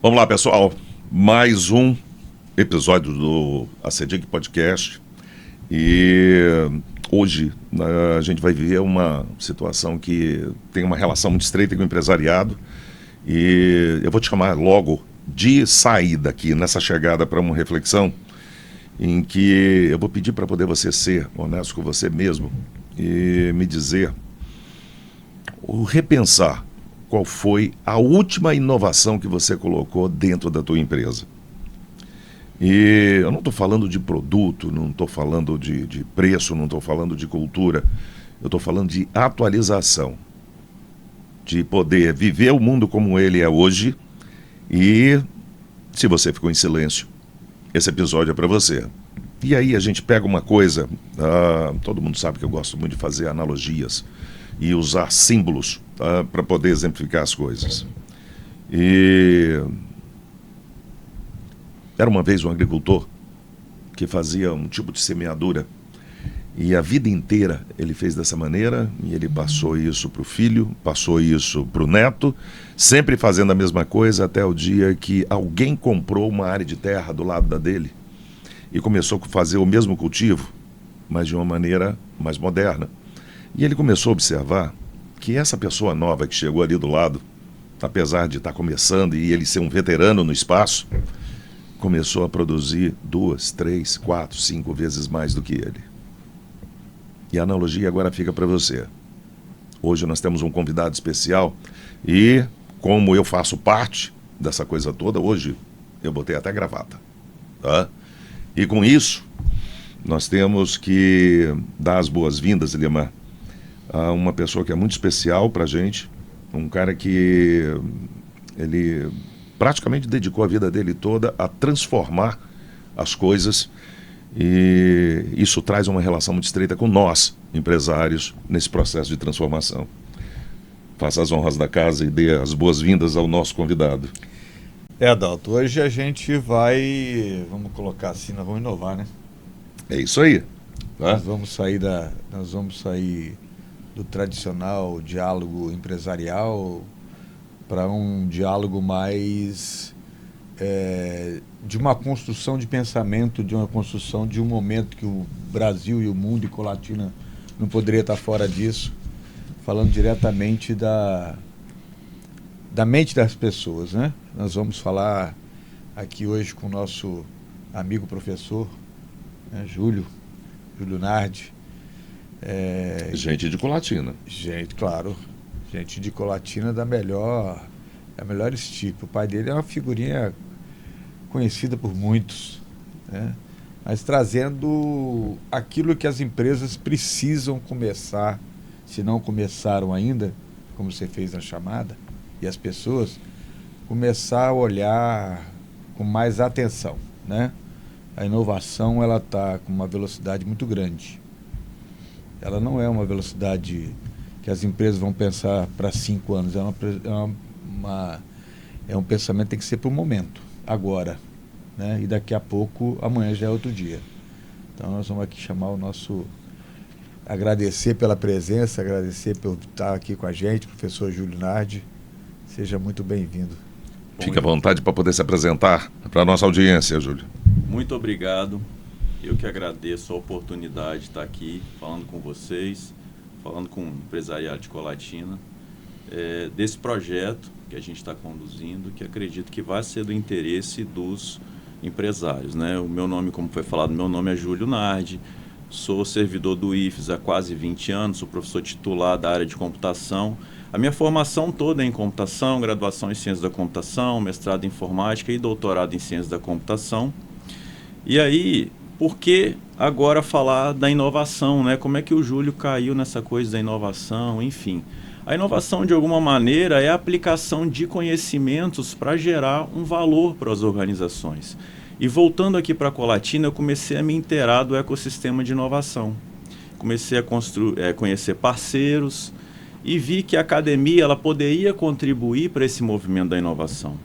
Vamos lá, pessoal. Mais um episódio do ACDIC Podcast. E hoje a gente vai viver uma situação que tem uma relação muito estreita com o empresariado. E eu vou te chamar logo de saída aqui, nessa chegada para uma reflexão, em que eu vou pedir para poder você ser honesto com você mesmo e me dizer, ou repensar, qual foi a última inovação que você colocou dentro da tua empresa. E eu não estou falando de produto, não estou falando de preço, não estou falando de cultura, eu estou falando de atualização, de poder viver o mundo como ele é hoje. E se você ficou em silêncio, esse episódio é para você. E aí a gente pega uma coisa, todo mundo sabe que eu gosto muito de fazer analogias e usar símbolos para poder exemplificar as coisas. E era uma vez um agricultor que fazia um tipo de semeadura e a vida inteira ele fez dessa maneira, e ele passou isso para o filho, passou isso para o neto, sempre fazendo a mesma coisa, até o dia que alguém comprou uma área de terra do lado da dele e começou a fazer o mesmo cultivo, mas de uma maneira mais moderna. E ele começou a observar que essa pessoa nova que chegou ali do lado, apesar de estar começando e ele ser um veterano no espaço, começou a produzir 2, 3, 4, 5 vezes mais do que ele. E a analogia agora fica para você. Hoje nós temos um convidado especial e, como eu faço parte dessa coisa toda, hoje eu botei até gravata. Tá? E com isso, nós temos que dar as boas-vindas, Lima, a uma pessoa que é muito especial para a gente, um cara que ele praticamente dedicou a vida dele toda a transformar as coisas, e isso traz uma relação muito estreita com nós, empresários, nesse processo de transformação. Faça as honras da casa e dê as boas-vindas ao nosso convidado. Adalto, hoje a gente vai, vamos colocar assim, nós vamos inovar, né? É isso aí. Tá? Nós vamos sair do tradicional diálogo empresarial para um diálogo mais de uma construção de pensamento, de uma construção de um momento que o Brasil e o mundo e Colatina não poderia estar fora disso, falando diretamente da mente das pessoas, né? Nós vamos falar aqui hoje com o nosso amigo professor, né, Júlio Nardi. Gente de Colatina. Gente de Colatina da melhor estirpe. O pai dele é uma figurinha conhecida por muitos, né? Mas trazendo aquilo que as empresas precisam começar, se não começaram ainda, como você fez na chamada, e as pessoas começar a olhar com mais atenção, né? A inovação, ela está com uma velocidade muito grande. Ela não é uma velocidade que as empresas vão pensar para 5 anos. É um pensamento que tem que ser para o momento, agora, né? E daqui a pouco, amanhã já é outro dia. Então nós vamos aqui chamar o nosso... agradecer pela presença, agradecer por estar aqui com a gente, professor Júlio Nardi. Seja muito bem-vindo. Fique à vontade para poder se apresentar para a nossa audiência, Júlio. Muito obrigado. Eu que agradeço a oportunidade de estar aqui falando com vocês, falando com o empresariado de Colatina, desse projeto que a gente está conduzindo, que acredito que vai ser do interesse dos empresários, né? O meu nome, como foi falado, meu nome é Júlio Nardi, sou servidor do IFES há quase 20 anos, sou professor titular da área de computação. A minha formação toda é em computação, graduação em ciências da computação, mestrado em informática e doutorado em ciências da computação. E aí, por que agora falar da inovação, né? Como é que o Júlio caiu nessa coisa da inovação, enfim. A inovação, de alguma maneira, é a aplicação de conhecimentos para gerar um valor para as organizações. E voltando aqui para a Colatina, eu comecei a me inteirar do ecossistema de inovação. Comecei a conhecer parceiros e vi que a academia ela poderia contribuir para esse movimento da inovação.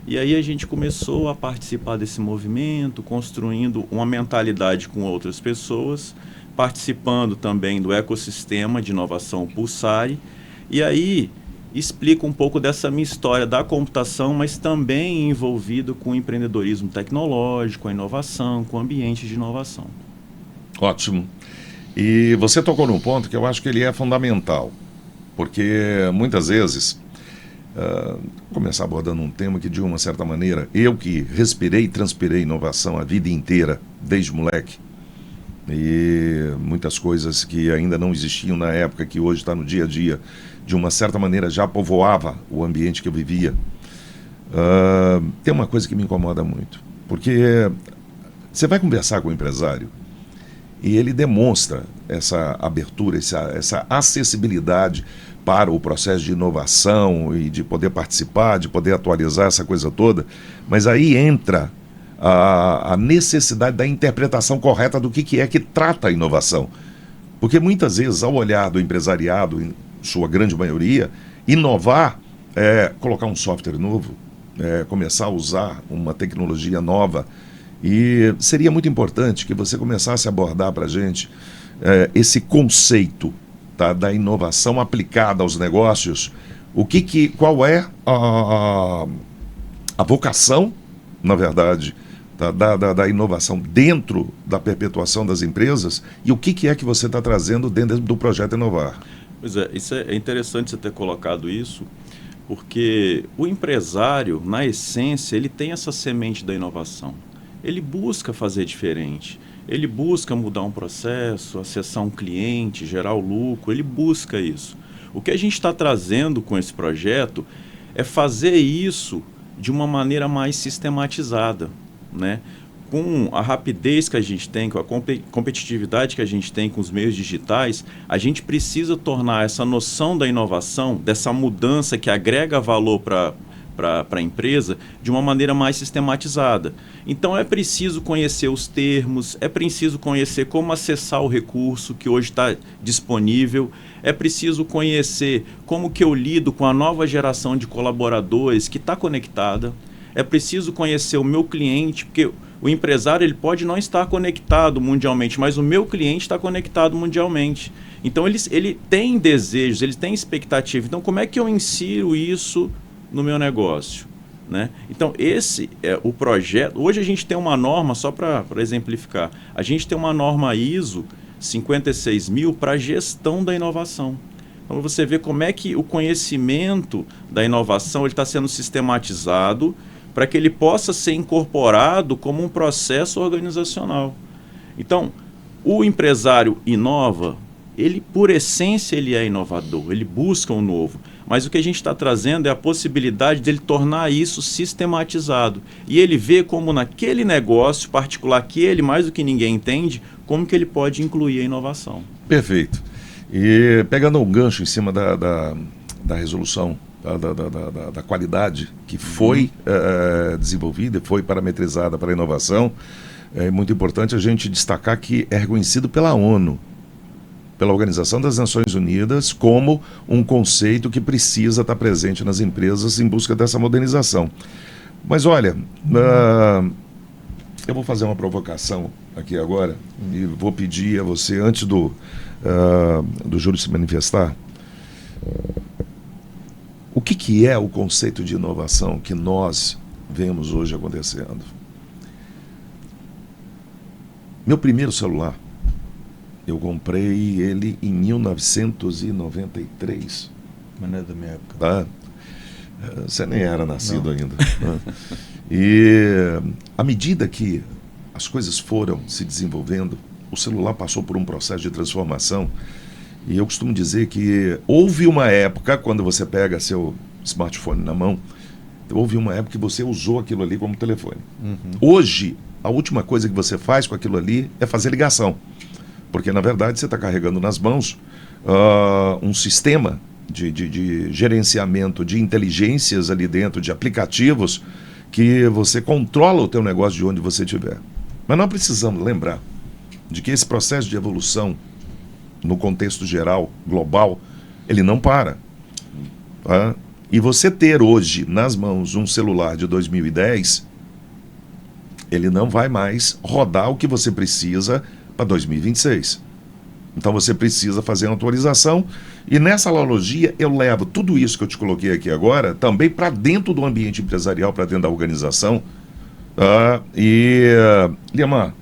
E aí a gente começou a participar desse movimento, construindo uma mentalidade com outras pessoas, participando também do ecossistema de inovação Pulsare. E aí explica um pouco dessa minha história da computação, mas também envolvido com o empreendedorismo tecnológico, a inovação, com o ambiente de inovação. Ótimo. E você tocou num ponto que eu acho que ele é fundamental, porque muitas vezes, começar abordando um tema que de uma certa maneira, eu que respirei e transpirei inovação a vida inteira, desde moleque, e muitas coisas que ainda não existiam na época, que hoje está no dia a dia, de uma certa maneira já povoava o ambiente que eu vivia. Tem uma coisa que me incomoda muito, porque você vai conversar com o empresário e ele demonstra essa abertura, essa acessibilidade para o processo de inovação e de poder participar, de poder atualizar essa coisa toda, mas aí entra a necessidade da interpretação correta do que é que trata a inovação. Porque muitas vezes, ao olhar do empresariado, em sua grande maioria, inovar é colocar um software novo, é começar a usar uma tecnologia nova. E seria muito importante que você começasse a abordar para a gente esse conceito, tá, da inovação aplicada aos negócios. Qual é a vocação, na verdade, da inovação dentro da perpetuação das empresas, e o que é que você está trazendo dentro do projeto Inovar? Pois é, isso é interessante você ter colocado isso, porque o empresário, na essência, ele tem essa semente da inovação. Ele busca fazer diferente, ele busca mudar um processo, acessar um cliente, gerar o lucro, ele busca isso. O que a gente está trazendo com esse projeto é fazer isso de uma maneira mais sistematizada, né? Com a rapidez que a gente tem, com a competitividade que a gente tem com os meios digitais, a gente precisa tornar essa noção da inovação, dessa mudança que agrega valor para a empresa, de uma maneira mais sistematizada. Então é preciso conhecer os termos, é preciso conhecer como acessar o recurso que hoje está disponível, é preciso conhecer como que eu lido com a nova geração de colaboradores que está conectada, é preciso conhecer o meu cliente, porque o empresário ele pode não estar conectado mundialmente, mas o meu cliente está conectado mundialmente. Então ele tem desejos, ele tem expectativa. Então como é que eu insiro isso no meu negócio, né? Então esse é o projeto. Hoje a gente tem uma norma, só para exemplificar, a gente tem uma norma ISO 56000 para gestão da inovação. Então você vê como é que o conhecimento da inovação está sendo sistematizado para que ele possa ser incorporado como um processo organizacional. Então, o empresário inova, ele, por essência, ele é inovador, ele busca o novo. Mas o que a gente está trazendo é a possibilidade de ele tornar isso sistematizado. E ele vê como naquele negócio particular que ele, mais do que ninguém, entende, como que ele pode incluir a inovação. Perfeito. E pegando um gancho em cima da resolução, da qualidade que foi desenvolvida e foi parametrizada para a inovação, é muito importante a gente destacar que é reconhecido pela ONU, pela Organização das Nações Unidas, como um conceito que precisa estar presente nas empresas em busca dessa modernização. Mas olha, eu vou fazer uma provocação aqui agora e vou pedir a você, antes do Júlio se manifestar, o que é o conceito de inovação que nós vemos hoje acontecendo? Meu primeiro celular, eu comprei ele em 1993. Mas não é da minha época. Tá? Você nem era nascido ainda. Né? E à medida que as coisas foram se desenvolvendo, o celular passou por um processo de transformação. E eu costumo dizer que houve uma época, quando você pega seu smartphone na mão, houve uma época que você usou aquilo ali como telefone. Uhum. Hoje, a última coisa que você faz com aquilo ali é fazer ligação. Porque, na verdade, você está carregando nas mãos um sistema de gerenciamento de inteligências ali dentro, de aplicativos, que você controla o teu negócio de onde você estiver. Mas nós precisamos lembrar de que esse processo de evolução, no contexto geral, global, ele não para. Tá? E você ter hoje nas mãos um celular de 2010, ele não vai mais rodar o que você precisa para 2026. Então você precisa fazer uma atualização. E nessa analogia eu levo tudo isso que eu te coloquei aqui agora também para dentro do ambiente empresarial, para dentro da organização. Liamar,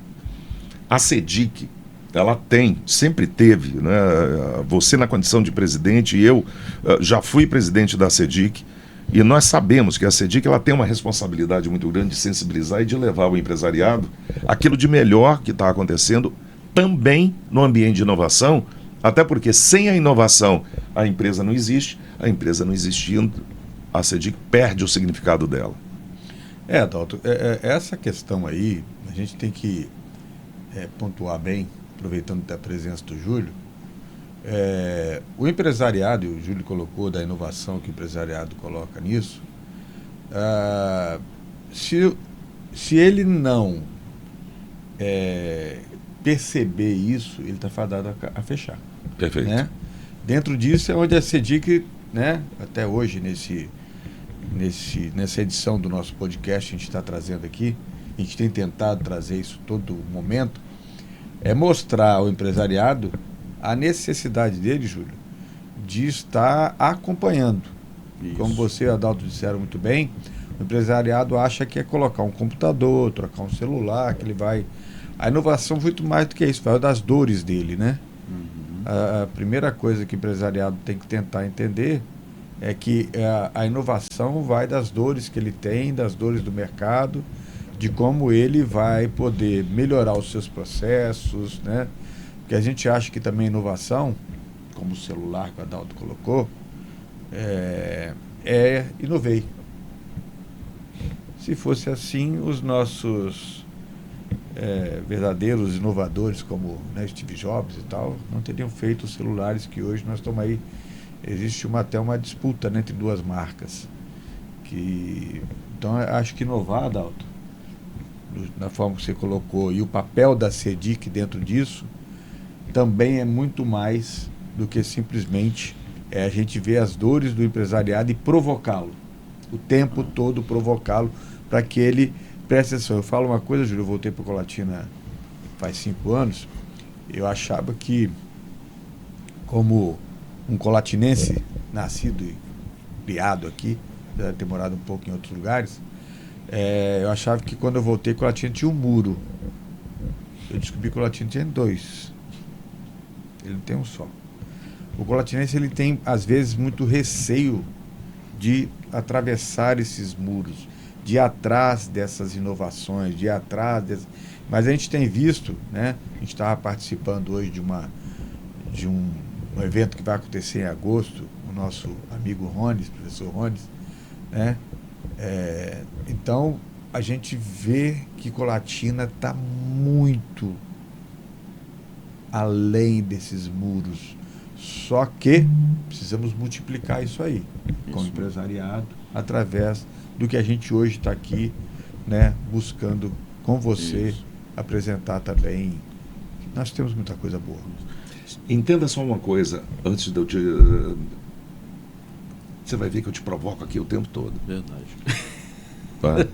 a CEDIC, ela sempre teve, né? Você na condição de presidente, eu já fui presidente da CEDIC, e nós sabemos que a CEDIC ela tem uma responsabilidade muito grande de sensibilizar e de levar o empresariado aquilo de melhor que está acontecendo também no ambiente de inovação, até porque sem a inovação a empresa não existe, a empresa não existindo, a CEDIC perde o significado dela. Adalto, essa questão aí, a gente tem que pontuar bem, aproveitando a presença do Júlio, o empresariado, e o Júlio colocou da inovação que o empresariado coloca nisso, se ele não perceber isso, ele está fadado a fechar. Perfeito. Né? Dentro disso é onde a CEDIC, né, até hoje, nessa edição do nosso podcast, a gente está trazendo aqui, a gente tem tentado trazer isso todo momento, é mostrar ao empresariado a necessidade dele, Júlio, de estar acompanhando. Isso. Como você e o Adalto disseram muito bem, o empresariado acha que é colocar um computador, trocar um celular, que ele vai... A inovação muito mais do que isso, vai das dores dele, né? Uhum. A primeira coisa que o empresariado tem que tentar entender é que a inovação vai das dores que ele tem, das dores do mercado, de como ele vai poder melhorar os seus processos, né? Porque a gente acha que também inovação, como o celular que o Adalto colocou, inovei. Se fosse assim, os nossos verdadeiros inovadores, como, né, Steve Jobs e tal, não teriam feito os celulares que hoje nós estamos aí. Existe até uma disputa, né, entre duas marcas. Então, eu acho que inovar, Adalto, na forma que você colocou, e o papel da CEDIC dentro disso, também é muito mais do que simplesmente a gente ver as dores do empresariado e provocá-lo. O tempo todo provocá-lo para que ele preste atenção. Eu falo uma coisa, Júlio, eu voltei para o Colatina faz 5 anos, eu achava que, como um colatinense nascido e criado aqui, apesar de ter morado um pouco em outros lugares, eu achava que quando eu voltei, Colatina tinha um muro. Eu descobri que Colatina tinha 2. Ele não tem um só. O colatinense, ele tem, às vezes, muito receio de atravessar esses muros, de ir atrás dessas inovações, de ir atrás dessas... Mas a gente tem visto, né? A gente estava participando hoje de um evento que vai acontecer em agosto, o nosso amigo Rones, professor Rones, né? Então, a gente vê que Colatina está muito além desses muros. Só que precisamos multiplicar isso aí, com o empresariado, através do que a gente hoje está aqui, né, buscando com você apresentar também. Nós temos muita coisa boa. Entenda só uma coisa, antes de eu te... Você vai ver que eu te provoco aqui o tempo todo. Verdade. Tá?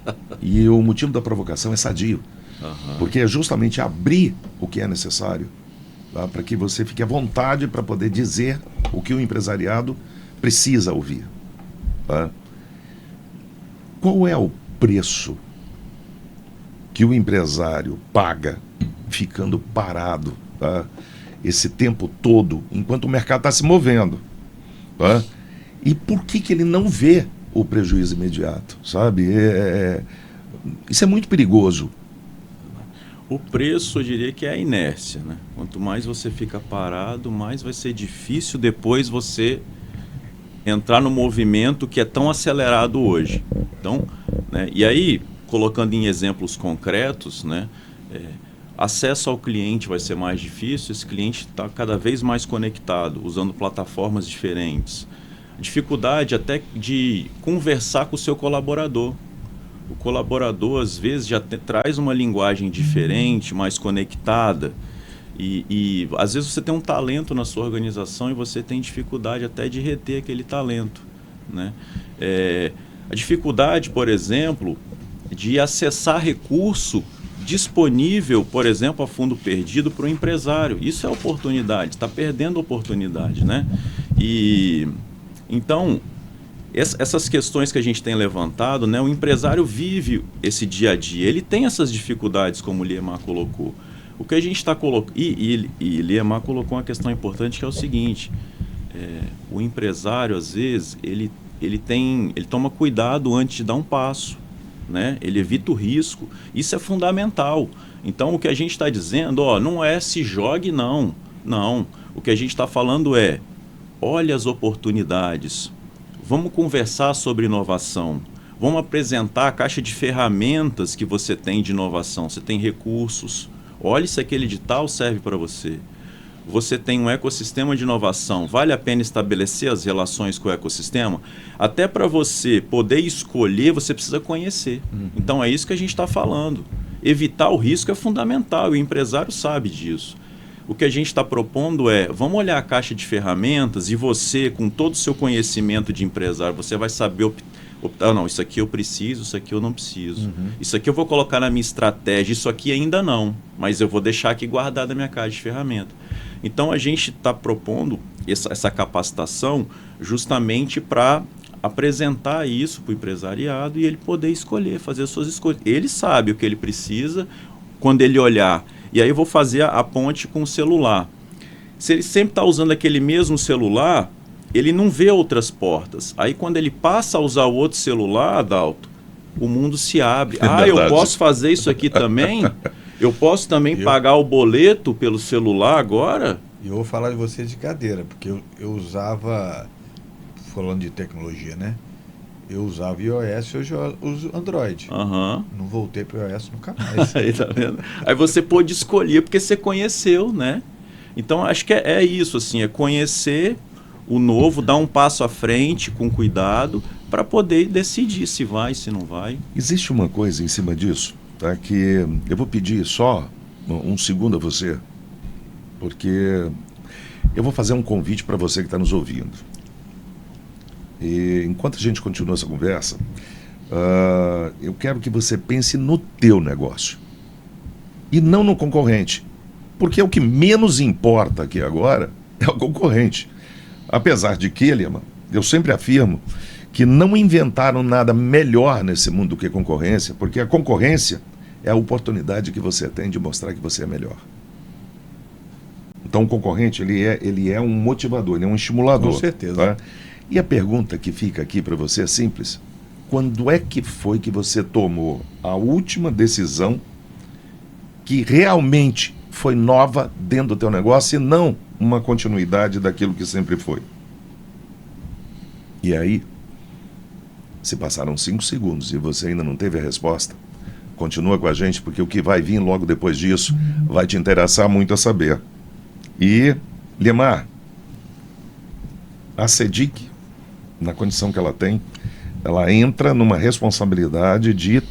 E o motivo da provocação é sadio. Uhum. Porque é justamente abrir o que é necessário, tá? Para que você fique à vontade para poder dizer o que o empresariado precisa ouvir. Tá? Qual é o preço que o empresário paga ficando parado, tá, esse tempo todo, enquanto o mercado está se movendo? Tá? E por que ele não vê o prejuízo imediato? Sabe? Isso é muito perigoso. O preço, eu diria que é a inércia, né? Quanto mais você fica parado, mais vai ser difícil depois você entrar no movimento que é tão acelerado hoje. Então, né? E aí, colocando em exemplos concretos, né? Acesso ao cliente vai ser mais difícil, esse cliente está cada vez mais conectado, usando plataformas diferentes. Dificuldade até de conversar com o seu colaborador. O colaborador, às vezes, já traz uma linguagem diferente, mais conectada. E às vezes você tem um talento na sua organização e você tem dificuldade até de reter aquele talento, né? A dificuldade, por exemplo, de acessar recurso disponível, por exemplo, a fundo perdido para o empresário. Isso é oportunidade, está perdendo oportunidade, né? E então, essas questões que a gente tem levantado, né, o empresário vive esse dia a dia, ele tem essas dificuldades, como o Liemar colocou. O que a gente está colocando... E Liemar colocou uma questão importante, que é o seguinte, o empresário, às vezes, ele toma cuidado antes de dar um passo, né? Ele evita o risco. Isso é fundamental. Então, o que a gente está dizendo, não é se jogue, não. Não. O que a gente está falando é, olhe as oportunidades. Vamos conversar sobre inovação. Vamos apresentar a caixa de ferramentas que você tem de inovação. Você tem recursos. Olhe se aquele edital serve para você. Você tem um ecossistema de inovação. Vale a pena estabelecer as relações com o ecossistema? Até para você poder escolher, você precisa conhecer. Então, é isso que a gente está falando. Evitar o risco é fundamental. E o empresário sabe disso. O que a gente está propondo é, vamos olhar a caixa de ferramentas e você, com todo o seu conhecimento de empresário, você vai saber optar, não, isso aqui eu preciso, isso aqui eu não preciso. Isso aqui eu vou colocar na minha estratégia, isso aqui ainda não, mas eu vou deixar aqui guardado na minha caixa de ferramentas. Então, a gente está propondo essa capacitação justamente para apresentar isso para o empresariado e ele poder escolher, fazer as suas escolhas. Ele sabe o que ele precisa quando ele olhar. E aí eu vou fazer a ponte com o celular. Se ele sempre está usando aquele mesmo celular, ele não vê outras portas. Aí quando ele passa a usar o outro celular, Adalto, o mundo se abre. Eu posso fazer isso aqui também? Eu posso também pagar o boleto pelo celular agora? E eu vou falar de você de cadeira, porque eu usava, falando de tecnologia, né? Eu usava iOS e hoje eu uso Android. Não voltei para o iOS nunca mais. Aí, tá vendo? Aí você pôde escolher porque você conheceu, né? Então, acho que é isso, assim, é conhecer o novo, dar um passo à frente com cuidado para poder decidir se vai, se não vai. Existe uma coisa em cima disso, tá? Que eu vou pedir só um segundo a você, porque eu vou fazer um convite para você que está nos ouvindo. E enquanto a gente continua essa conversa, eu quero que você pense no teu negócio e não no concorrente, porque o que menos importa aqui agora é o concorrente. Apesar de que, Liemar, eu sempre afirmo que não inventaram nada melhor nesse mundo do que concorrência, porque a concorrência é a oportunidade que você tem de mostrar que você é melhor. Então o concorrente ele é um motivador, ele é um estimulador. Com certeza. Tá? E a pergunta que fica aqui para você é simples. Quando é que foi que você tomou a última decisão que realmente foi nova dentro do teu negócio e não uma continuidade daquilo que sempre foi? E aí, se passaram 5 segundos e você ainda não teve a resposta, continua com a gente, porque o que vai vir logo depois disso vai te interessar muito a saber. E, Liemar, a CEDIC, na condição que ela tem, ela entra numa responsabilidade de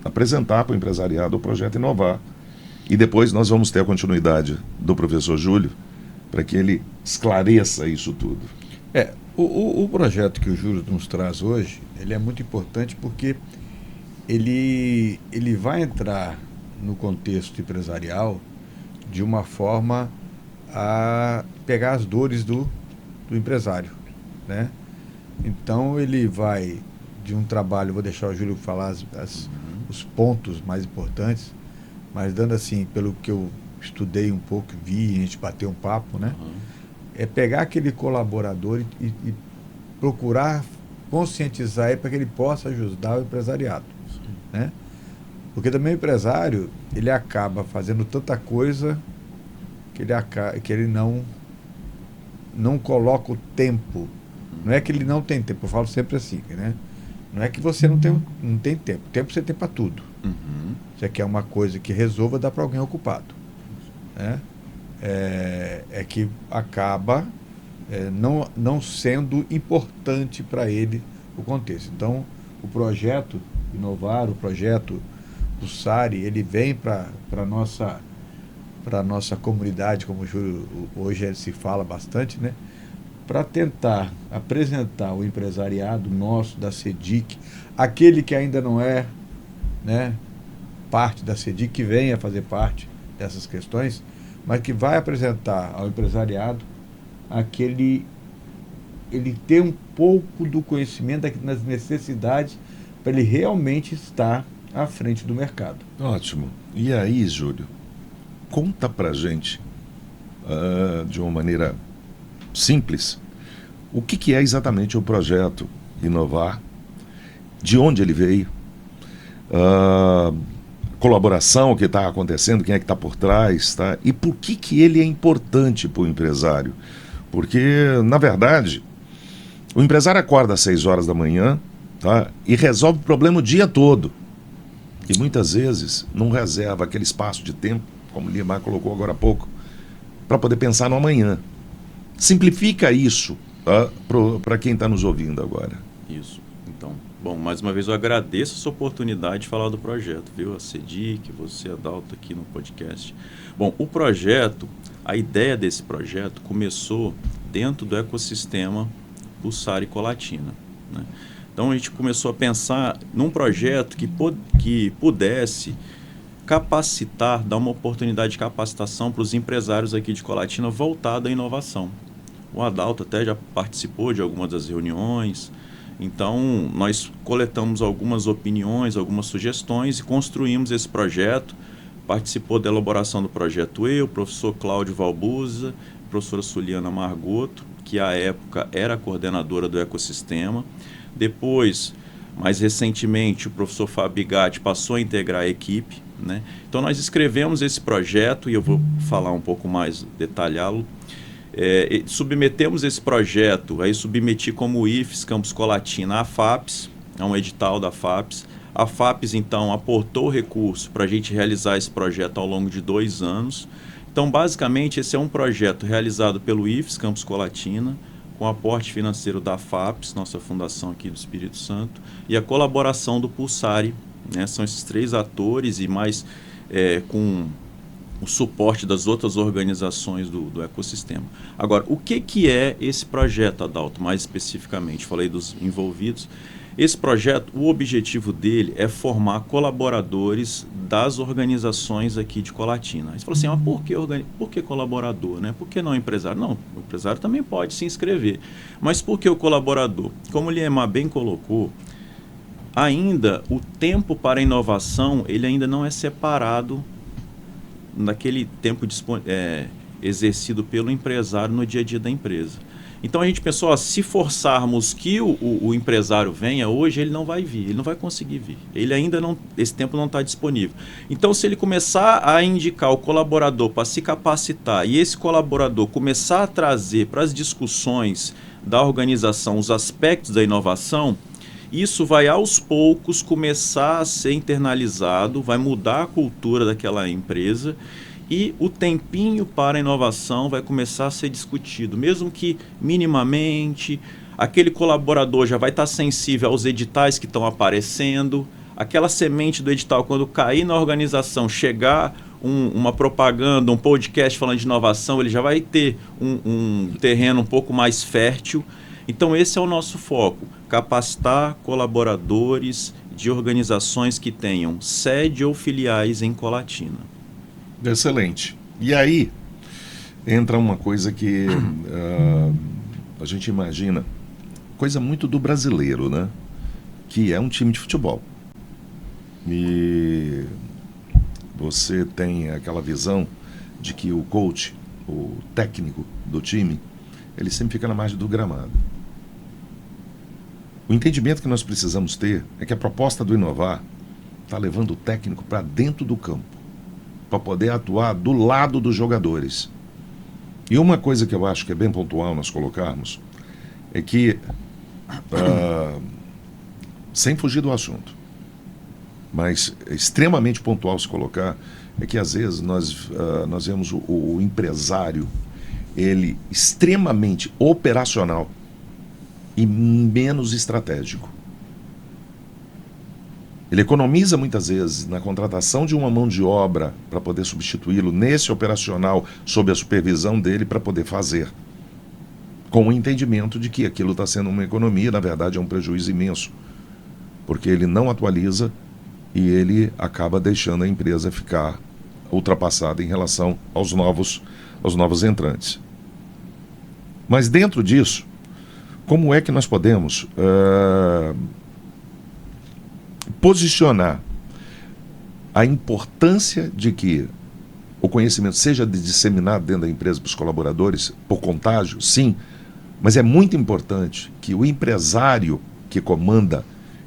apresentar para o empresariado o projeto Inovar. E depois nós vamos ter a continuidade do professor Júlio para que ele esclareça isso tudo. O projeto que o Júlio nos traz hoje, ele é muito importante porque ele vai entrar no contexto empresarial de uma forma a pegar as dores do empresário, né? Então ele vai de um trabalho, vou deixar o Júlio falar os pontos mais importantes, mas dando assim, pelo que eu estudei um pouco, vi, a gente bateu um papo, né? É pegar aquele colaborador e procurar conscientizar ele para que ele possa ajudar o empresariado, né? Porque também o empresário, ele acaba fazendo tanta coisa que ele não coloca o tempo. Não é que ele não tem tempo, eu falo sempre assim, né? Não é que você não tem tempo. Tempo você tem para tudo. Você quer uma coisa que resolva, dá para alguém ocupado, né? É que acaba não sendo importante para ele o contexto. Então, o projeto Inovar, o projeto do SARI, ele vem para a nossa comunidade, como o Júlio hoje se fala bastante, né? Para tentar apresentar o empresariado nosso, da CEDIC, aquele que ainda não é, né, parte da CEDIC, que venha fazer parte dessas questões, mas que vai apresentar ao empresariado ele ter um pouco do conhecimento das necessidades para ele realmente estar à frente do mercado. Ótimo. E aí, Júlio, conta pra gente, de uma maneira simples, o que é exatamente o projeto Inovar, de onde ele veio, colaboração que está acontecendo, quem é que está por trás, tá? E por que ele é importante para o empresário? Porque, na verdade, o empresário acorda às 6 horas da manhã, tá? E resolve o problema o dia todo. E muitas vezes não reserva aquele espaço de tempo, como o Liemar colocou agora há pouco, para poder pensar no amanhã. Simplifica isso, tá? Para quem está nos ouvindo agora. Isso. Então, bom, mais uma vez eu agradeço essa oportunidade de falar do projeto, viu? A CEDIC, você, Adalto, aqui no podcast. Bom, o projeto, a ideia desse projeto começou dentro do ecossistema Pulsar e Colatina, né? Então a gente começou a pensar num projeto que pudesse capacitar, dar uma oportunidade de capacitação para os empresários aqui de Colatina voltada à inovação. O Adalto até já participou de algumas das reuniões. Então, nós coletamos algumas opiniões, algumas sugestões e construímos esse projeto. Participou da elaboração do projeto eu, o professor Cláudio Valbuza, a professora Suliana Margoto, que à época era coordenadora do ecossistema. Depois, mais recentemente, o professor Fábio Bigatti passou a integrar a equipe, né? Então, nós escrevemos esse projeto, e eu vou falar um pouco mais, detalhá-lo. Submetemos esse projeto, aí submeti como IFES Campus Colatina à FAPES, é um edital da FAPES. A FAPES, então, aportou recurso para a gente realizar esse projeto ao longo de 2 anos. Então, basicamente, esse é um projeto realizado pelo IFES Campus Colatina, com aporte financeiro da FAPES, nossa fundação aqui do Espírito Santo, e a colaboração do Pulsar, né? São esses 3 atores e mais com o suporte das outras organizações do ecossistema. Agora, o que é esse projeto, Adalto? Mais especificamente, falei dos envolvidos. Esse projeto, o objetivo dele é formar colaboradores das organizações aqui de Colatina. Aí você falou assim, mas por que colaborador, né? Por que não empresário? Não, o empresário também pode se inscrever. Mas por que o colaborador? Como o Liemar bem colocou, ainda o tempo para a inovação, ele ainda não é separado naquele tempo exercido pelo empresário no dia a dia da empresa. Então a gente pensou, se forçarmos que o empresário venha hoje, ele não vai vir, ele não vai conseguir vir. Ele ainda não, esse tempo não está disponível. Então, se ele começar a indicar o colaborador para se capacitar e esse colaborador começar a trazer para as discussões da organização os aspectos da inovação, isso vai aos poucos começar a ser internalizado, vai mudar a cultura daquela empresa e o tempinho para a inovação vai começar a ser discutido, mesmo que minimamente. Aquele colaborador já vai estar sensível aos editais que estão aparecendo, aquela semente do edital, quando cair na organização, chegar uma propaganda, um podcast falando de inovação, ele já vai ter um terreno um pouco mais fértil. Então esse é o nosso foco, capacitar colaboradores de organizações que tenham sede ou filiais em Colatina. Excelente. E aí entra uma coisa que a gente imagina, coisa muito do brasileiro, né? Que é um time de futebol. E você tem aquela visão de que o coach, o técnico do time, ele sempre fica na margem do gramado. O entendimento que nós precisamos ter é que a proposta do Inovar está levando o técnico para dentro do campo, para poder atuar do lado dos jogadores. E uma coisa que eu acho que é bem pontual nós colocarmos é que, sem fugir do assunto, mas é extremamente pontual se colocar, é que às vezes nós vemos o empresário, ele extremamente operacional e menos estratégico. Ele economiza muitas vezes na contratação de uma mão de obra para poder substituí-lo nesse operacional sob a supervisão dele para poder fazer, com o entendimento de que aquilo está sendo uma economia, na verdade é um prejuízo imenso, porque ele não atualiza e ele acaba deixando a empresa ficar ultrapassada em relação aos novos entrantes. Mas dentro disso, como é que nós podemos posicionar a importância de que o conhecimento seja disseminado dentro da empresa para os colaboradores, por contágio, sim, mas é muito importante que o empresário que comanda,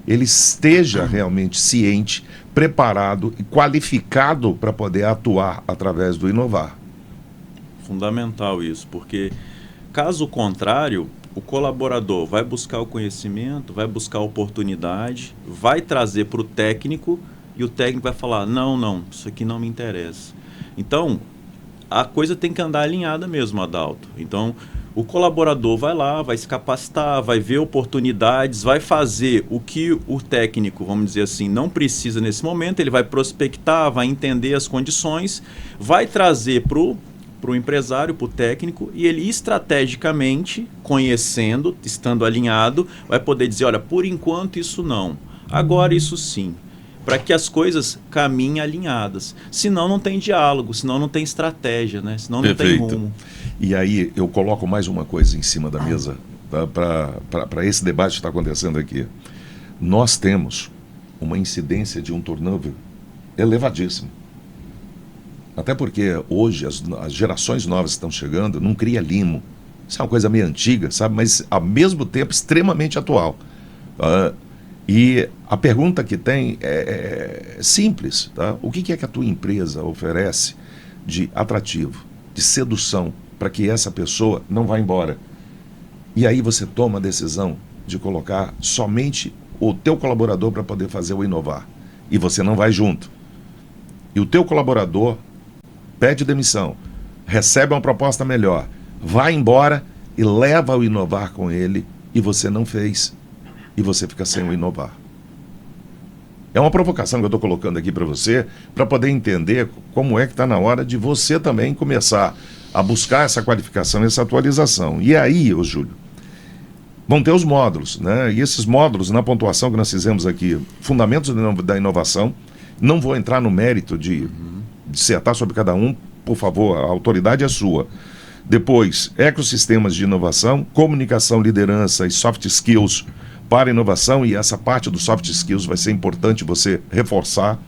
ele esteja realmente ciente, preparado e qualificado para poder atuar através do inovar. Fundamental isso, porque caso contrário, o colaborador vai buscar o conhecimento, vai buscar a oportunidade, vai trazer para o técnico e o técnico vai falar, não, isso aqui não me interessa. Então, a coisa tem que andar alinhada mesmo, Adalto. Então, o colaborador vai lá, vai se capacitar, vai ver oportunidades, vai fazer o que o técnico, vamos dizer assim, não precisa nesse momento, ele vai prospectar, vai entender as condições, vai trazer para o empresário, para o técnico, e ele estrategicamente, conhecendo, estando alinhado, vai poder dizer, olha, por enquanto isso não, agora isso sim. Para que as coisas caminhem alinhadas. Senão não tem diálogo, senão não tem estratégia, né? Senão não tem rumo. E aí eu coloco mais uma coisa em cima da mesa para esse debate que está acontecendo aqui. Nós temos uma incidência de um turnover elevadíssimo. Até porque hoje as gerações novas que estão chegando não cria limo. Isso é uma coisa meio antiga, sabe? Mas ao mesmo tempo extremamente atual. E a pergunta que tem é simples, tá? O que é que a tua empresa oferece de atrativo, de sedução, para que essa pessoa não vá embora? E aí você toma a decisão de colocar somente o teu colaborador para poder fazer o inovar. E você não vai junto. E o teu colaborador pede demissão, recebe uma proposta melhor, vai embora e leva o inovar com ele e você não fez. E você fica sem o inovar. É uma provocação que eu estou colocando aqui para você, para poder entender como é que está na hora de você também começar a buscar essa qualificação, essa atualização. E aí, ô Júlio, vão ter os módulos, né? E esses módulos, na pontuação que nós fizemos aqui, fundamentos da inovação, não vou entrar no mérito de dissertar sobre cada um, por favor, a autoridade é sua. Depois, ecossistemas de inovação, comunicação, liderança e soft skills para inovação, e essa parte do soft skills vai ser importante você reforçar.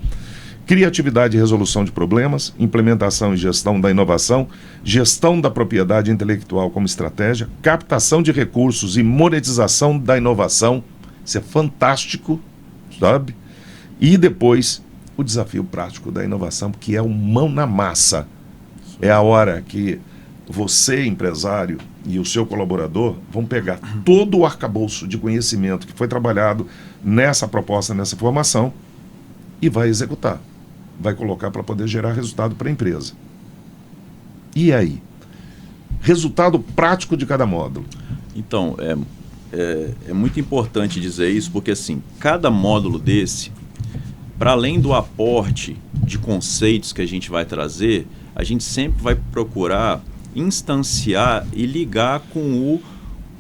Criatividade e resolução de problemas, implementação e gestão da inovação, gestão da propriedade intelectual como estratégia, captação de recursos e monetização da inovação. Isso é fantástico, sabe? E depois, o desafio prático da inovação, que é o mão na massa. É a hora que você, empresário, e o seu colaborador vão pegar todo o arcabouço de conhecimento que foi trabalhado nessa proposta, nessa formação, e vai executar. Vai colocar para poder gerar resultado para a empresa. E aí? Resultado prático de cada módulo. Então, é muito importante dizer isso, porque assim, cada módulo desse, para além do aporte de conceitos que a gente vai trazer, a gente sempre vai procurar instanciar e ligar com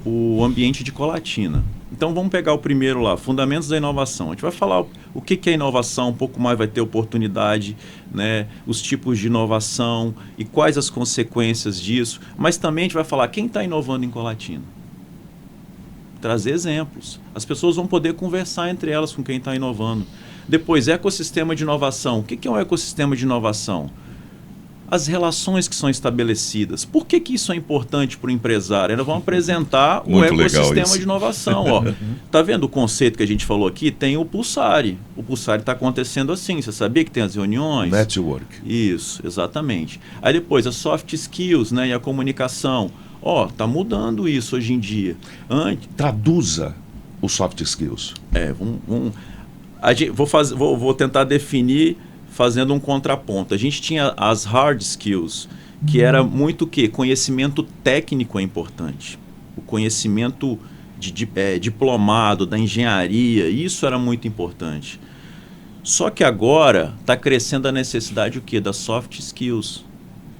o ambiente de Colatina. Então vamos pegar o primeiro lá, Fundamentos da Inovação. A gente vai falar o que é inovação, um pouco mais vai ter oportunidade, né, os tipos de inovação e quais as consequências disso, mas também a gente vai falar quem está inovando em Colatina. Trazer exemplos. As pessoas vão poder conversar entre elas com quem está inovando. Depois, ecossistema de inovação. O que é um ecossistema de inovação? As relações que são estabelecidas. Por que isso é importante para o empresário? Nós vamos apresentar o ecossistema de inovação. Está vendo o conceito que a gente falou aqui? Tem o Pulsare. O Pulsare está acontecendo assim. Você sabia que tem as reuniões? Network. Isso, exatamente. Aí depois, as soft skills, né, e a comunicação. Está mudando isso hoje em dia. Traduza os soft skills. Vou tentar definir fazendo um contraponto. A gente tinha as hard skills, que era muito o quê? Conhecimento técnico é importante. O conhecimento diplomado, da engenharia, isso era muito importante. Só que agora está crescendo a necessidade o quê? Das soft skills.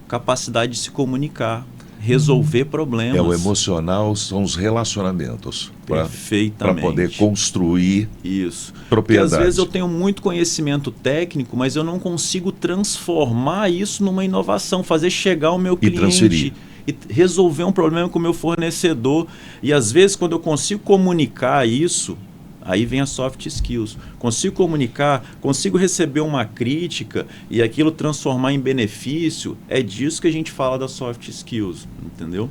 Capacidade de se comunicar. resolver problemas. O emocional são os relacionamentos. Perfeitamente. Para poder construir isso. propriedade. Porque às vezes eu tenho muito conhecimento técnico, mas eu não consigo transformar isso numa inovação, fazer chegar ao meu cliente. Transferir. E resolver um problema com o meu fornecedor. E às vezes quando eu consigo comunicar isso, aí vem a soft skills. Consigo comunicar, consigo receber uma crítica e aquilo transformar em benefício. É disso que a gente fala da soft skills, entendeu?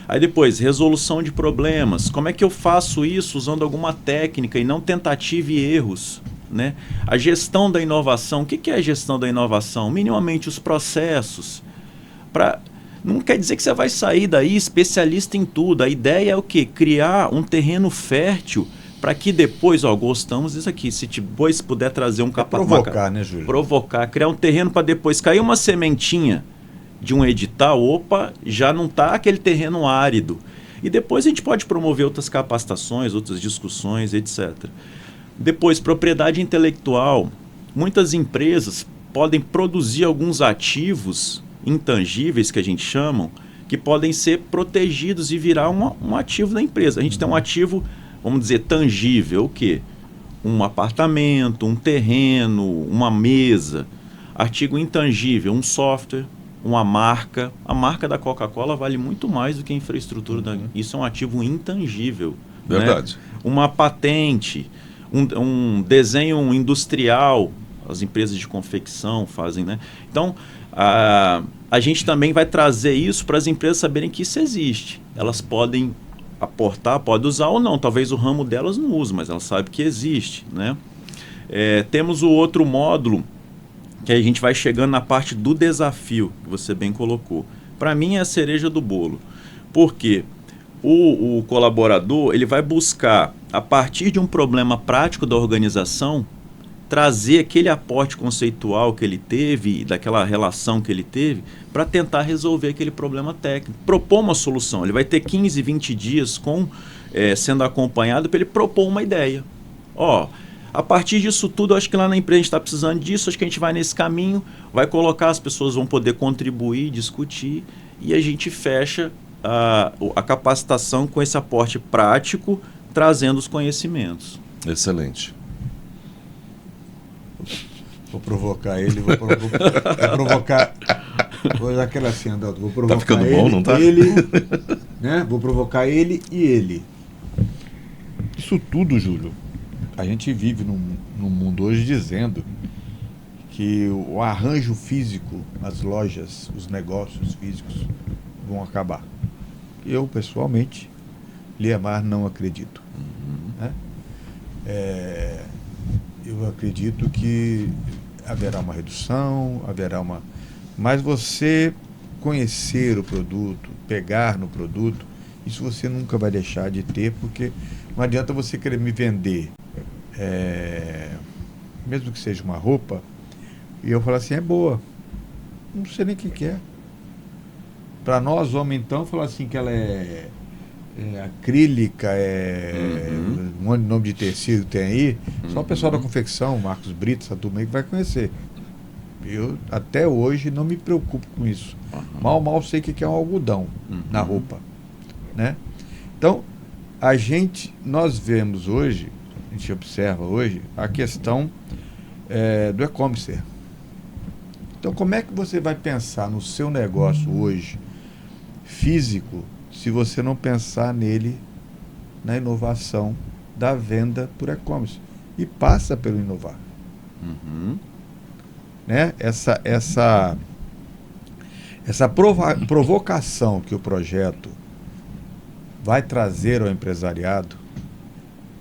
Aí depois, resolução de problemas. Como é que eu faço isso usando alguma técnica e não tentativa e erros? Né? A gestão da inovação. O que é a gestão da inovação? Minimamente os processos. Não quer dizer que você vai sair daí especialista em tudo. A ideia é o quê? Criar um terreno fértil para que depois, gostamos disso aqui, se depois puder trazer um provocar, né, Júlio? Provocar, criar um terreno para depois cair uma sementinha de um edital, já não está aquele terreno árido. E depois a gente pode promover outras capacitações, outras discussões, etc. Depois, propriedade intelectual. Muitas empresas podem produzir alguns ativos intangíveis, que a gente chama, que podem ser protegidos e virar um ativo da empresa. A gente tem um ativo, vamos dizer, tangível, o quê? Um apartamento, um terreno, uma mesa. Artigo intangível, um software, uma marca. A marca da Coca-Cola vale muito mais do que a infraestrutura. Isso é um ativo intangível. Verdade. Né? Uma patente, um desenho industrial, as empresas de confecção fazem, né? Então, a gente também vai trazer isso para as empresas saberem que isso existe. Elas podem aportar, podem usar ou não. Talvez o ramo delas não use, mas elas sabem que existe, né? Temos o outro módulo, que a gente vai chegando na parte do desafio, que você bem colocou. Para mim é a cereja do bolo. Por quê? O colaborador ele vai buscar, a partir de um problema prático da organização, trazer aquele aporte conceitual que ele teve, daquela relação que ele teve, para tentar resolver aquele problema técnico. Propor uma solução. Ele vai ter 15, 20 dias sendo acompanhado para ele propor uma ideia. A partir disso tudo, acho que lá na empresa a gente está precisando disso, acho que a gente vai nesse caminho, vai colocar, as pessoas vão poder contribuir, discutir, e a gente fecha a capacitação com esse aporte prático, trazendo os conhecimentos. Excelente. Vou provocar ele, vou provocar. Vou dar aquela assim, Adalto. Vou provocar tá ficando ele, bom, não tá? Né? Vou provocar ele e ele. Isso tudo, Júlio, a gente vive num mundo hoje dizendo que o arranjo físico, as lojas, os negócios físicos vão acabar. Eu, pessoalmente, Liemar, não acredito. Né? Eu acredito que haverá uma redução, mas você conhecer o produto, pegar no produto, isso você nunca vai deixar de ter, porque não adianta você querer me vender, mesmo que seja uma roupa, e eu falar assim, é boa. Não sei nem o que é. Para nós, homens, então, falar assim que ela é acrílica, um monte de nome de tecido que tem aí, só o pessoal da confecção, Marcos Brito, essa turma aí que vai conhecer. Eu, até hoje, não me preocupo com isso. Mal sei o que é um algodão na roupa. Né? Então, nós vemos hoje, a gente observa hoje, a questão do e-commerce. Então, como é que você vai pensar no seu negócio hoje, físico, se você não pensar nele, na inovação da venda por e-commerce? E passa pelo inovar. Né? Essa provocação que o projeto vai trazer ao empresariado,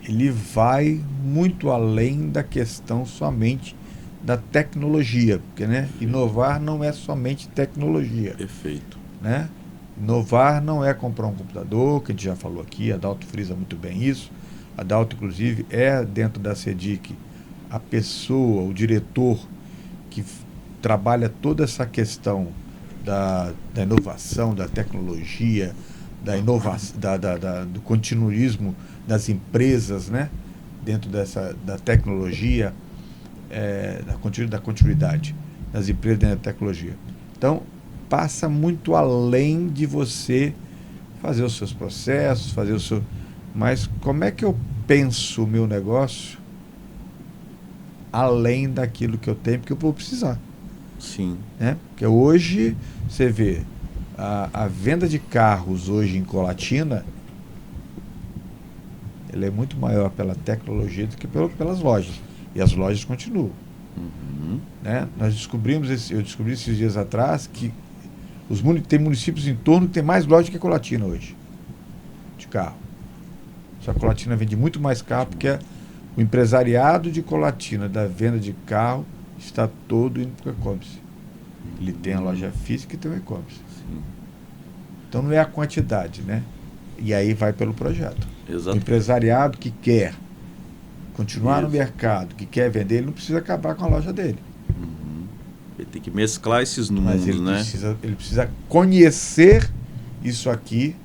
ele vai muito além da questão somente da tecnologia, porque, né, inovar não é somente tecnologia. Perfeito. Né? Inovar não é comprar um computador, que a gente já falou aqui, a Adalto frisa muito bem isso. A Adalto, inclusive, é dentro da CEDIC a pessoa, o diretor que trabalha toda essa questão da inovação, da tecnologia, do continuismo das empresas, né? Dentro da tecnologia, da continuidade das empresas dentro da tecnologia. Então, passa muito além de você fazer os seus processos, fazer o seu... Mas como é que eu penso o meu negócio além daquilo que eu tenho, porque eu vou precisar. Sim. Né? Porque hoje, você vê, a venda de carros hoje em Colatina, ela é muito maior pela tecnologia do que pelas lojas. E as lojas continuam. Uhum. Né? Eu descobri esses dias atrás que tem municípios em torno que tem mais lojas que a Colatina hoje, de carro. Só que a Colatina vende muito mais carro porque o empresariado de Colatina da venda de carro está todo indo para o e-commerce. Ele tem a loja física e tem o e-commerce. Então não é a quantidade, né? E aí vai pelo projeto. Exato. O empresariado que quer continuar no Isso. mercado, que quer vender, ele não precisa acabar com a loja dele. Uhum. Ele tem que mesclar esses Mas números, né? ele precisa conhecer isso aqui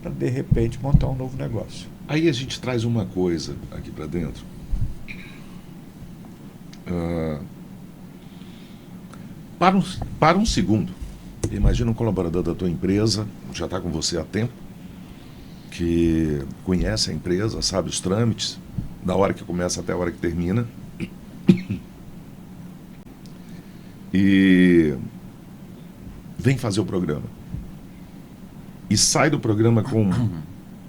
para, de repente, montar um novo negócio. Aí a gente traz uma coisa aqui para dentro. Para um segundo, imagina um colaborador da tua empresa, já está com você há tempo, que conhece a empresa, sabe os trâmites, da hora que começa até a hora que termina. E vem fazer o programa. E sai do programa com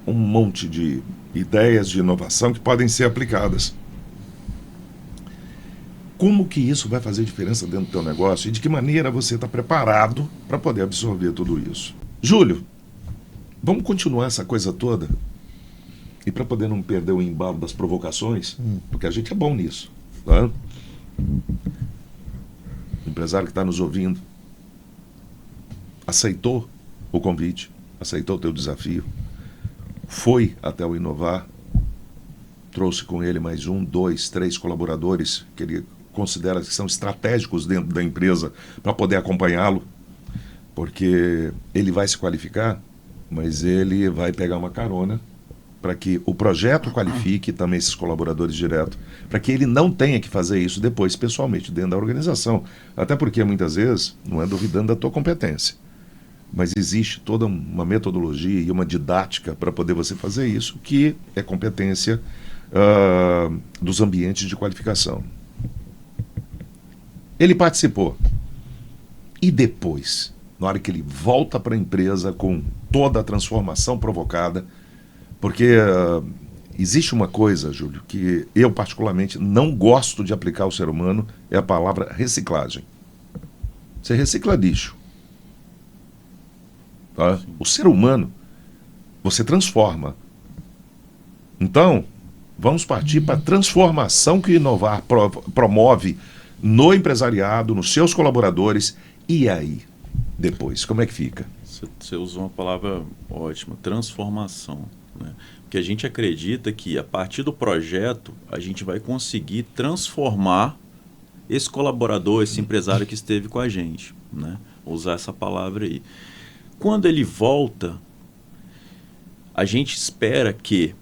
um monte de ideias de inovação que podem ser aplicadas. Como que isso vai fazer diferença dentro do teu negócio e de que maneira você está preparado para poder absorver tudo isso? Júlio, vamos continuar essa coisa toda? E para poder não perder o embalo das provocações, porque a gente é bom nisso, tá? O empresário que está nos ouvindo aceitou o convite, aceitou o teu desafio, foi até o Inovar, trouxe com ele mais 1, 2, 3 colaboradores que ele considera que são estratégicos dentro da empresa para poder acompanhá-lo, porque ele vai se qualificar, mas ele vai pegar uma carona para que o projeto qualifique também esses colaboradores direto, para que ele não tenha que fazer isso depois pessoalmente dentro da organização. Até porque muitas vezes não é duvidando da tua competência, mas existe toda uma metodologia e uma didática para poder você fazer isso, que é competência dos ambientes de qualificação. Ele participou. E depois, na hora que ele volta para a empresa com toda a transformação provocada, porque existe uma coisa, Júlio, que eu particularmente não gosto de aplicar ao ser humano, é a palavra reciclagem. Você recicla lixo. Tá? O ser humano, você transforma. Então, vamos partir para a transformação que o Inovar promove no empresariado, nos seus colaboradores. E aí, depois, como é que fica? Você usou uma palavra ótima, transformação. Né? Porque a gente acredita que a partir do projeto a gente vai conseguir transformar esse colaborador, esse empresário que esteve com a gente. Né? Vou usar essa palavra aí. Quando ele volta, a gente espera que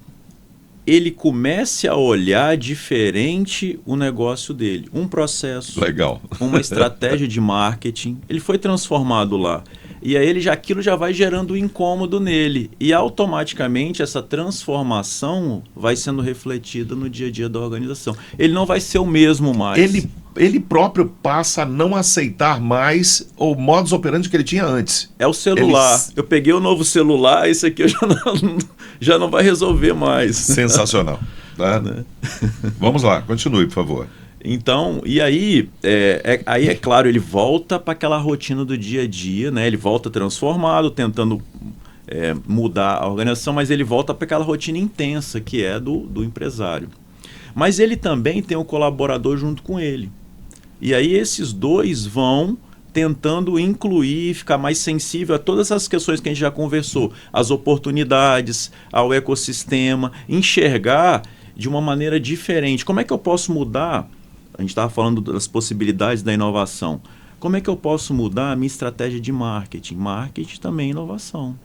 ele comece a olhar diferente o negócio dele. Um processo, legal, uma estratégia de marketing, ele foi transformado lá. E aí aquilo já vai gerando um incômodo nele. E automaticamente essa transformação vai sendo refletida no dia a dia da organização. Ele não vai ser o mesmo mais. Ele próprio passa a não aceitar mais o modus operandi que ele tinha antes. É o celular. Eu peguei o novo celular, esse aqui eu já não vai resolver mais. Sensacional. Tá? Vamos lá, continue, por favor. Então, e aí, aí é claro, ele volta para aquela rotina do dia a dia, né? Ele volta transformado, tentando mudar a organização, mas ele volta para aquela rotina intensa que é do empresário. Mas ele também tem um colaborador junto com ele. E aí esses dois vão tentando incluir, ficar mais sensível a todas essas questões que a gente já conversou, as oportunidades, ao ecossistema, enxergar de uma maneira diferente. Como é que eu posso mudar? A gente estava falando das possibilidades da inovação. Como é que eu posso mudar a minha estratégia de marketing? Marketing também é inovação.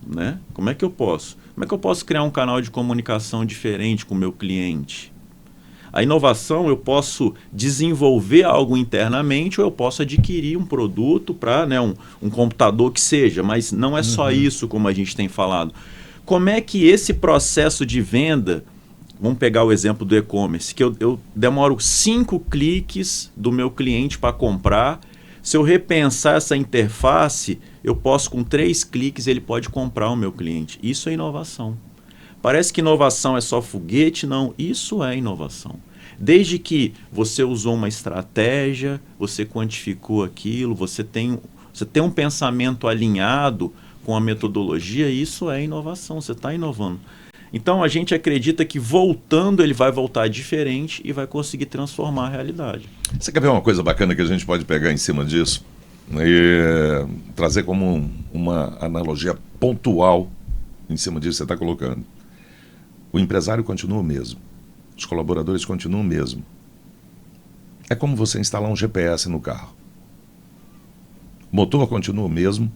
Né? Como é que eu posso? Como é que eu posso criar um canal de comunicação diferente com o meu cliente? A inovação, eu posso desenvolver algo internamente ou eu posso adquirir um produto para, né, um computador que seja, mas não é só isso como a gente tem falado. Como é que esse processo de venda, vamos pegar o exemplo do e-commerce, que eu demoro 5 cliques do meu cliente para comprar. Se eu repensar essa interface, eu posso, com 3 cliques, ele pode comprar o meu cliente. Isso é inovação. Parece que inovação é só foguete, não. Isso é inovação. Desde que você usou uma estratégia, você quantificou aquilo, você tem um pensamento alinhado com a metodologia, isso é inovação, você está inovando. Então a gente acredita que voltando ele vai voltar diferente e vai conseguir transformar a realidade. Você quer ver uma coisa bacana que a gente pode pegar em cima disso e trazer como uma analogia pontual em cima disso que você está colocando? O empresário continua o mesmo, os colaboradores continuam o mesmo. É como você instalar um GPS no carro. O motor continua o mesmo,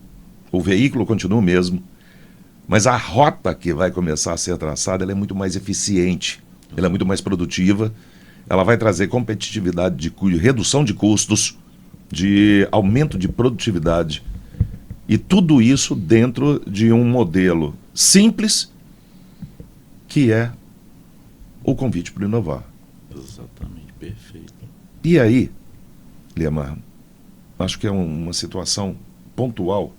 o veículo continua o mesmo, mas a rota que vai começar a ser traçada, ela é muito mais eficiente, ela é muito mais produtiva, ela vai trazer competitividade, redução de custos, de aumento de produtividade, e tudo isso dentro de um modelo simples, que é o convite para inovar. Exatamente, perfeito. E aí, Liemar, acho que é uma situação pontual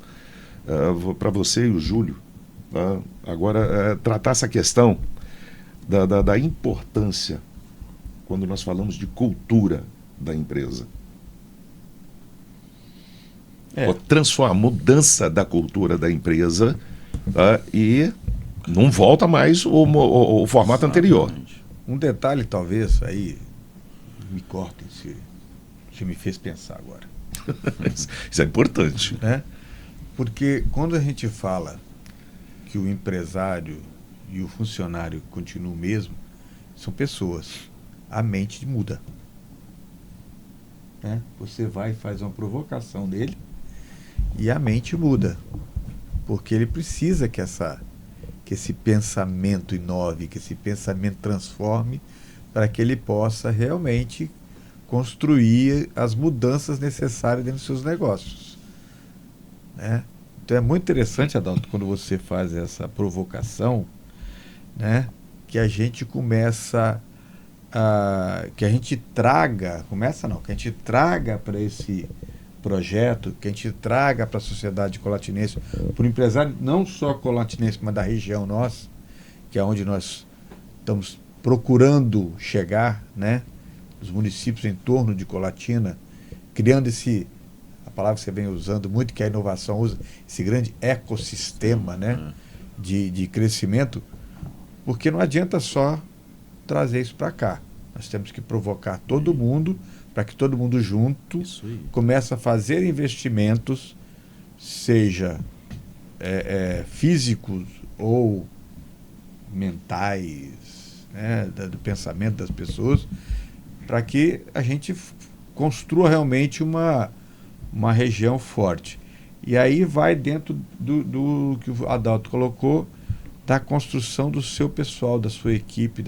para você e o Júlio, agora tratar essa questão da importância quando nós falamos de cultura da empresa. Transformar a mudança da cultura da empresa e não volta mais o formato anterior. Um detalhe, talvez, aí, me cortem se me fez pensar agora. Isso é importante. Né? Porque quando a gente fala que o empresário e o funcionário continuam o mesmo, são pessoas. A mente muda. Né? Você vai e faz uma provocação dele e a mente muda. Porque ele precisa que esse pensamento inove, que esse pensamento transforme, para que ele possa realmente construir as mudanças necessárias dentro dos seus negócios. Né? Então é muito interessante, Adalto, quando você faz essa provocação, né, que a gente começa que a gente traga para esse projeto, que a gente traga para a sociedade colatinense, para o empresário não só colatinense, mas da região nossa, que é onde nós estamos procurando chegar, né, os municípios em torno de Colatina, criando a palavra que você vem usando muito, que a inovação usa, esse grande ecossistema, né, de crescimento, porque não adianta só trazer isso para cá. Nós temos que provocar todo mundo, para que todo mundo junto comece a fazer investimentos, seja físicos ou mentais, né, do pensamento das pessoas, para que a gente construa realmente uma região forte. E aí vai dentro do que o Adalto colocou, da construção do seu pessoal, da sua equipe,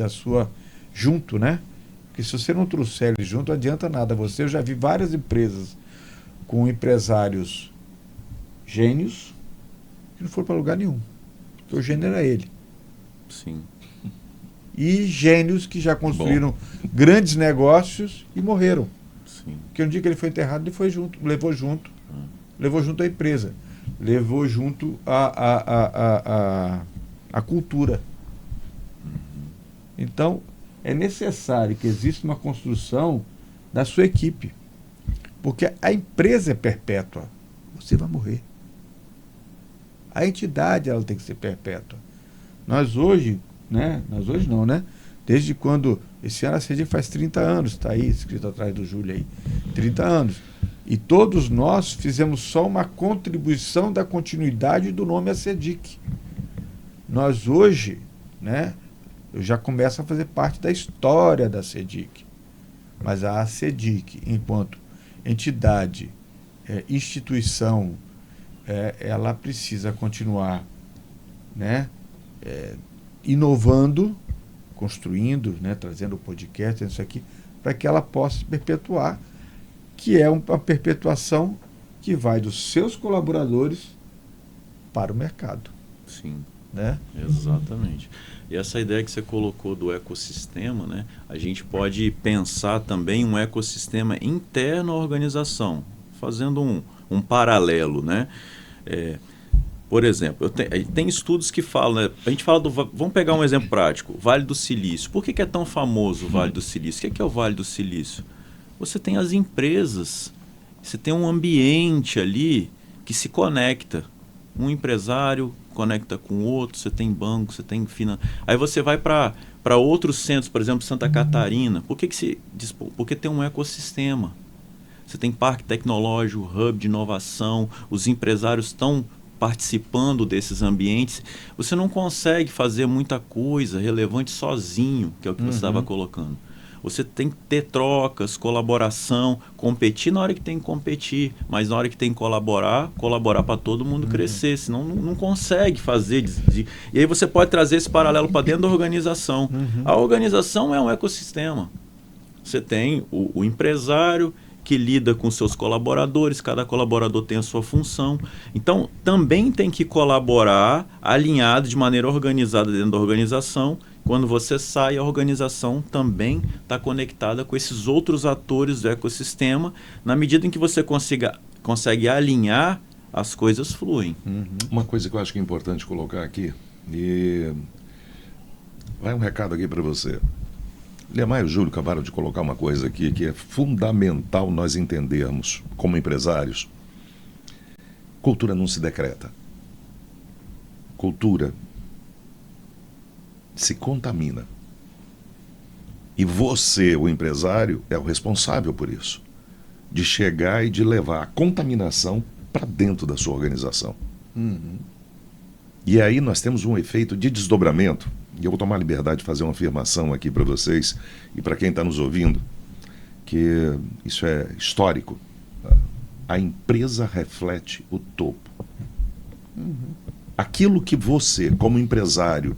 junto, né? Porque se você não trouxer eles junto, não adianta nada. Eu já vi várias empresas com empresários gênios que não foram para lugar nenhum. Porque o gênio era ele. Sim. E gênios que já construíram grandes negócios e morreram. Sim. Porque no dia que ele foi enterrado, ele foi junto, levou junto a empresa, levou junto a cultura. Então, é necessário que exista uma construção da sua equipe. Porque a empresa é perpétua. Você vai morrer. A entidade ela tem que ser perpétua. Nós hoje não, né? Desde quando... Esse ano a CEDIC faz 30 anos, está aí, escrito atrás do Júlio aí. 30 anos. E todos nós fizemos só uma contribuição da continuidade do nome CEDIC. Nós hoje, né, eu já começo a fazer parte da história da CEDIC. Mas a CEDIC, enquanto entidade, instituição, ela precisa continuar, né, inovando construindo, né, trazendo o podcast, isso aqui, para que ela possa se perpetuar, que é uma perpetuação que vai dos seus colaboradores para o mercado. Sim, Né? exatamente. E essa ideia que você colocou do ecossistema, né, a gente pode pensar também um ecossistema interno à organização, fazendo um paralelo, né? Por exemplo, tem estudos que falam, né, a gente fala vamos pegar um exemplo prático, Vale do Silício. Por que é tão famoso o Vale do Silício? O que é o Vale do Silício? Você tem as empresas, você tem um ambiente ali que se conecta. Um empresário conecta com o outro, você tem banco, você tem Aí você vai para outros centros, por exemplo, Santa Catarina. Por que se diz? Porque tem um ecossistema. Você tem parque tecnológico, hub de inovação, os empresários estão participando desses ambientes. Você não consegue fazer muita coisa relevante sozinho, que é o que você estava colocando. Você tem que ter trocas, colaboração, competir na hora que tem que competir, mas na hora que tem que colaborar para todo mundo crescer, senão não consegue fazer. E aí você pode trazer esse paralelo para dentro da organização. A organização é um ecossistema. Você tem o empresário que lida com seus colaboradores, cada colaborador tem a sua função. Então, também tem que colaborar alinhado de maneira organizada dentro da organização. Quando você sai, a organização também está conectada com esses outros atores do ecossistema. Na medida em que você consegue alinhar, as coisas fluem. Uma coisa que eu acho que é importante colocar aqui, e vai um recado aqui para você. Lemar e o Júlio acabaram de colocar uma coisa aqui que é fundamental nós entendermos como empresários. Cultura não se decreta. Cultura se contamina. E você, o empresário, é o responsável por isso. De chegar e de levar a contaminação para dentro da sua organização. E aí nós temos um efeito de desdobramento. E eu vou tomar a liberdade de fazer uma afirmação aqui para vocês e para quem está nos ouvindo, que isso é histórico. A empresa reflete o topo. Aquilo que você, como empresário,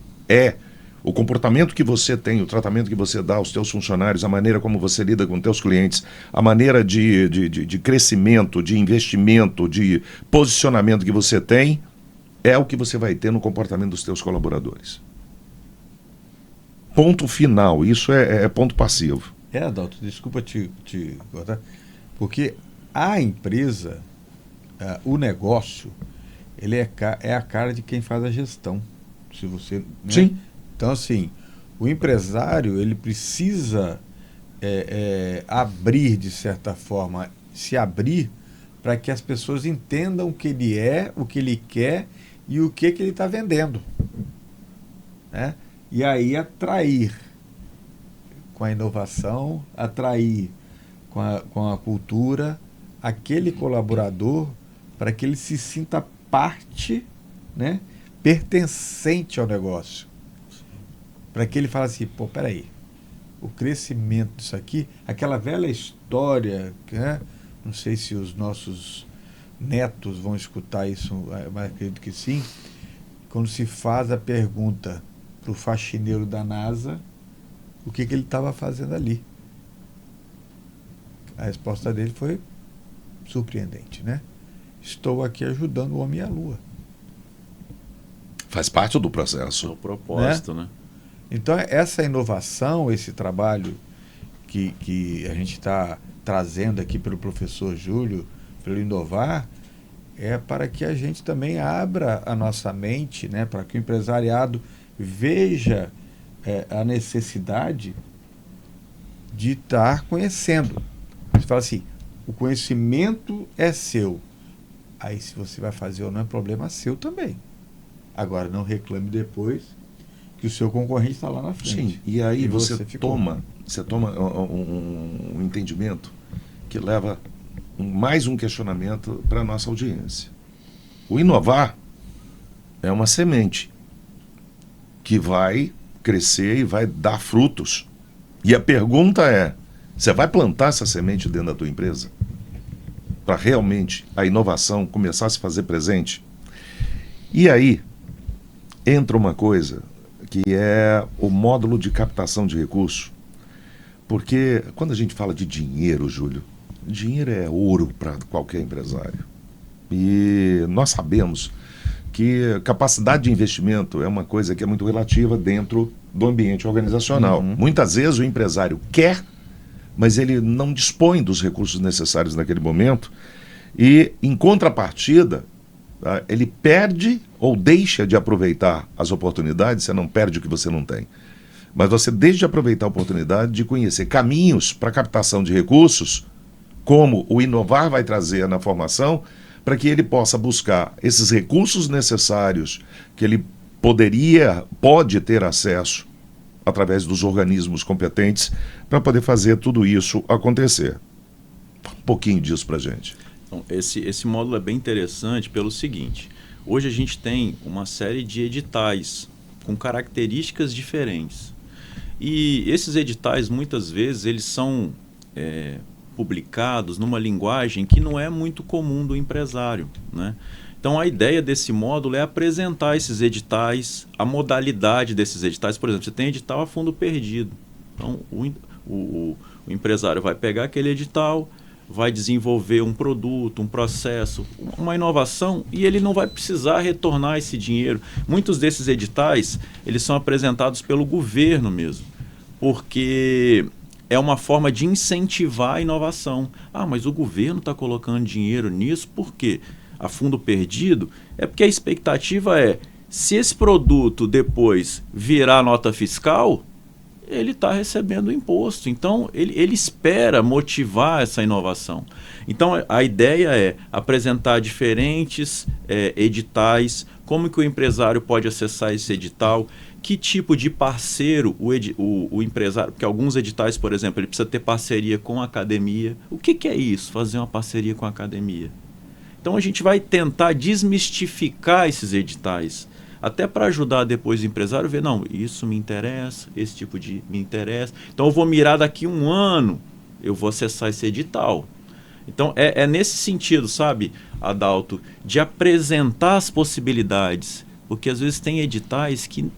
o comportamento que você tem, o tratamento que você dá aos teus funcionários, a maneira como você lida com teus clientes, a maneira de crescimento, de investimento, de posicionamento que você tem, é o que você vai ter no comportamento dos teus colaboradores. Ponto final, isso é ponto passivo. Adalto, desculpa te cortar, porque a empresa, o negócio, ele é a cara de quem faz a gestão. Se você, né? Sim. Então, assim, o empresário, ele precisa abrir, de certa forma, se abrir para que as pessoas entendam o que ele é, o que ele quer e o que ele está vendendo. Né? E aí atrair com a inovação, atrair com a cultura aquele colaborador para que ele se sinta parte, né, pertencente ao negócio. Para que ele fale assim, pô, peraí, o crescimento disso aqui, aquela velha história, né, não sei se os nossos netos vão escutar isso, mas acredito que sim, quando se faz a pergunta para o faxineiro da NASA o que ele estava fazendo ali. A resposta dele foi surpreendente, né? Estou aqui ajudando o homem à Lua. Faz parte do processo. É o propósito, né? Então, essa inovação, esse trabalho que a gente está trazendo aqui pelo professor Júlio, pelo Inovar, é para que a gente também abra a nossa mente, né, para que o empresariado veja a necessidade de estar conhecendo. Você fala assim, o conhecimento é seu. Aí se você vai fazer ou não é problema seu também. Agora, não reclame depois que o seu concorrente está lá na frente. Sim, e aí você toma um entendimento que leva mais um questionamento para a nossa audiência. O inovar é uma semente que vai crescer e vai dar frutos. E a pergunta é, você vai plantar essa semente dentro da tua empresa? Para realmente a inovação começar a se fazer presente? E aí entra uma coisa que é o módulo de captação de recursos. Porque quando a gente fala de dinheiro, Júlio, dinheiro é ouro para qualquer empresário. E nós sabemos que capacidade de investimento é uma coisa que é muito relativa dentro do ambiente organizacional. Muitas vezes o empresário quer, mas ele não dispõe dos recursos necessários naquele momento e, em contrapartida, ele perde ou deixa de aproveitar as oportunidades. Você não perde o que você não tem, mas você deixa de aproveitar a oportunidade de conhecer caminhos para captação de recursos, como o Inovar vai trazer na formação, para que ele possa buscar esses recursos necessários que ele pode ter acesso através dos organismos competentes para poder fazer tudo isso acontecer. Um pouquinho disso para a gente. Então, esse módulo é bem interessante pelo seguinte: hoje a gente tem uma série de editais com características diferentes. E esses editais, muitas vezes, eles são publicados numa linguagem que não é muito comum do empresário, né? Então, a ideia desse módulo é apresentar esses editais, a modalidade desses editais. Por exemplo, você tem edital a fundo perdido. Então, o empresário vai pegar aquele edital, vai desenvolver um produto, um processo, uma inovação, e ele não vai precisar retornar esse dinheiro. Muitos desses editais, eles são apresentados pelo governo mesmo, porque é uma forma de incentivar a inovação. Ah, mas o governo está colocando dinheiro nisso, por quê? A fundo perdido, é porque a expectativa é, se esse produto depois virar nota fiscal, ele está recebendo imposto. Então, ele espera motivar essa inovação. Então, a ideia é apresentar diferentes editais, como que o empresário pode acessar esse edital, que tipo de parceiro o empresário, porque alguns editais, por exemplo, ele precisa ter parceria com a academia. O que é isso, fazer uma parceria com a academia? Então, a gente vai tentar desmistificar esses editais, até para ajudar depois o empresário a ver, não, isso me interessa, esse tipo de me interessa. Então, eu vou mirar daqui um ano, eu vou acessar esse edital. Então, é nesse sentido, sabe, Adalto, de apresentar as possibilidades, porque às vezes tem editais que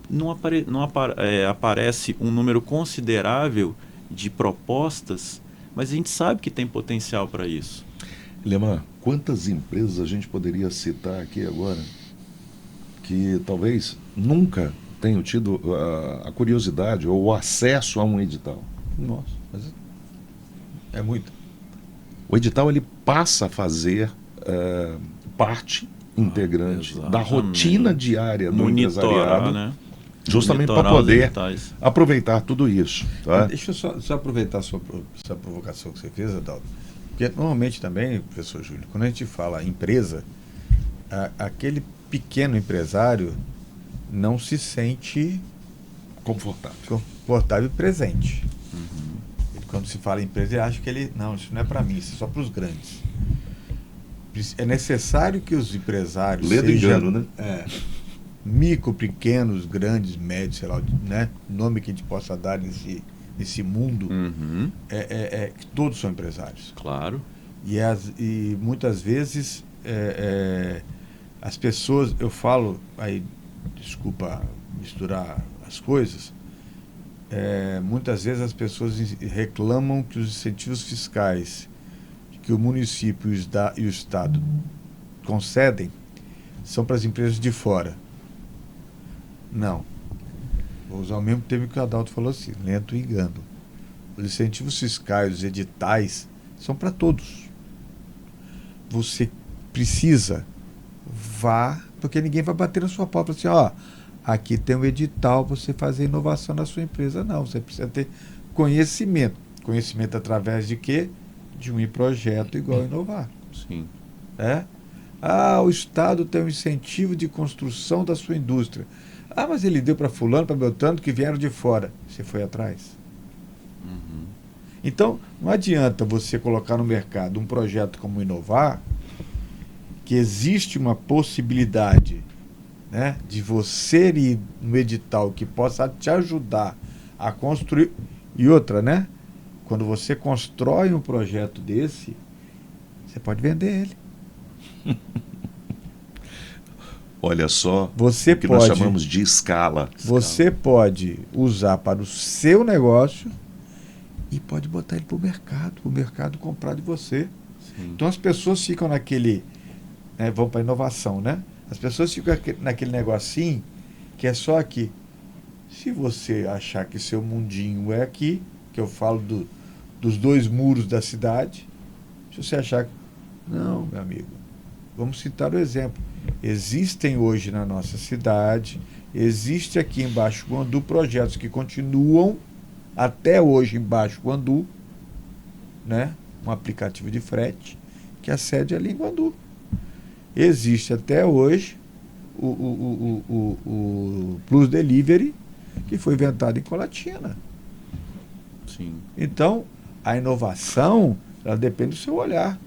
não aparece um número considerável de propostas, mas a gente sabe que tem potencial para isso. Lemar, quantas empresas a gente poderia citar aqui agora que talvez nunca tenham tido a curiosidade ou o acesso a um edital? Nossa, mas é muito. O edital ele passa a fazer parte integrante da rotina diária do empresariado, né? Justamente para poder aproveitar tudo isso. Tá? Deixa eu só aproveitar essa provocação que você fez, Adalto. Porque normalmente também, professor Júlio, quando a gente fala empresa, aquele pequeno empresário não se sente confortável e presente. Ele, quando se fala em empresa, ele acha que não, isso não é para mim, isso é só para os grandes. É necessário que os empresários sejam, né? Micro, pequenos, grandes, médios, sei lá, né? Nome que a gente possa dar nesse mundo, que todos são empresários. Claro. E muitas vezes as pessoas, eu falo, aí desculpa misturar as coisas, muitas vezes as pessoas reclamam que os incentivos fiscais que o município e o Estado concedem são para as empresas de fora. Não. Vou usar o mesmo termo que o Adalto falou assim, lento engano. Os incentivos fiscais, os editais, são para todos. Você precisa, porque ninguém vai bater na sua porta assim, aqui tem um edital para você fazer inovação na sua empresa. Não, você precisa ter conhecimento. Conhecimento através de quê? De um projeto igual a Inovar. Sim. O Estado tem um incentivo de construção da sua indústria. Mas ele deu para fulano, para Beltrano, que vieram de fora. Você foi atrás. Então, não adianta você colocar no mercado um projeto como Inovar, que existe uma possibilidade, né, de você ir no edital que possa te ajudar a construir. E outra, né? Quando você constrói um projeto desse, você pode vender ele. Olha só Você o que pode, nós chamamos de escala. Você pode usar para o seu negócio e pode botar ele para o mercado comprar de você. Sim. Então as pessoas ficam naquele, né, vão para a inovação, né? As pessoas ficam naquele negocinho que é só aqui. Se você achar que seu mundinho é aqui, que eu falo dos 2 muros da cidade, se você achar que... Não, meu amigo, vamos citar o exemplo. Existem hoje na nossa cidade, existe aqui em Baixo Guandu projetos que continuam até hoje em Baixo Guandu, né? Um aplicativo de frete que a sede é ali em Guandu. Existe até hoje o Plus Delivery, que foi inventado em Colatina. Sim. Então, a inovação, ela depende do seu olhar.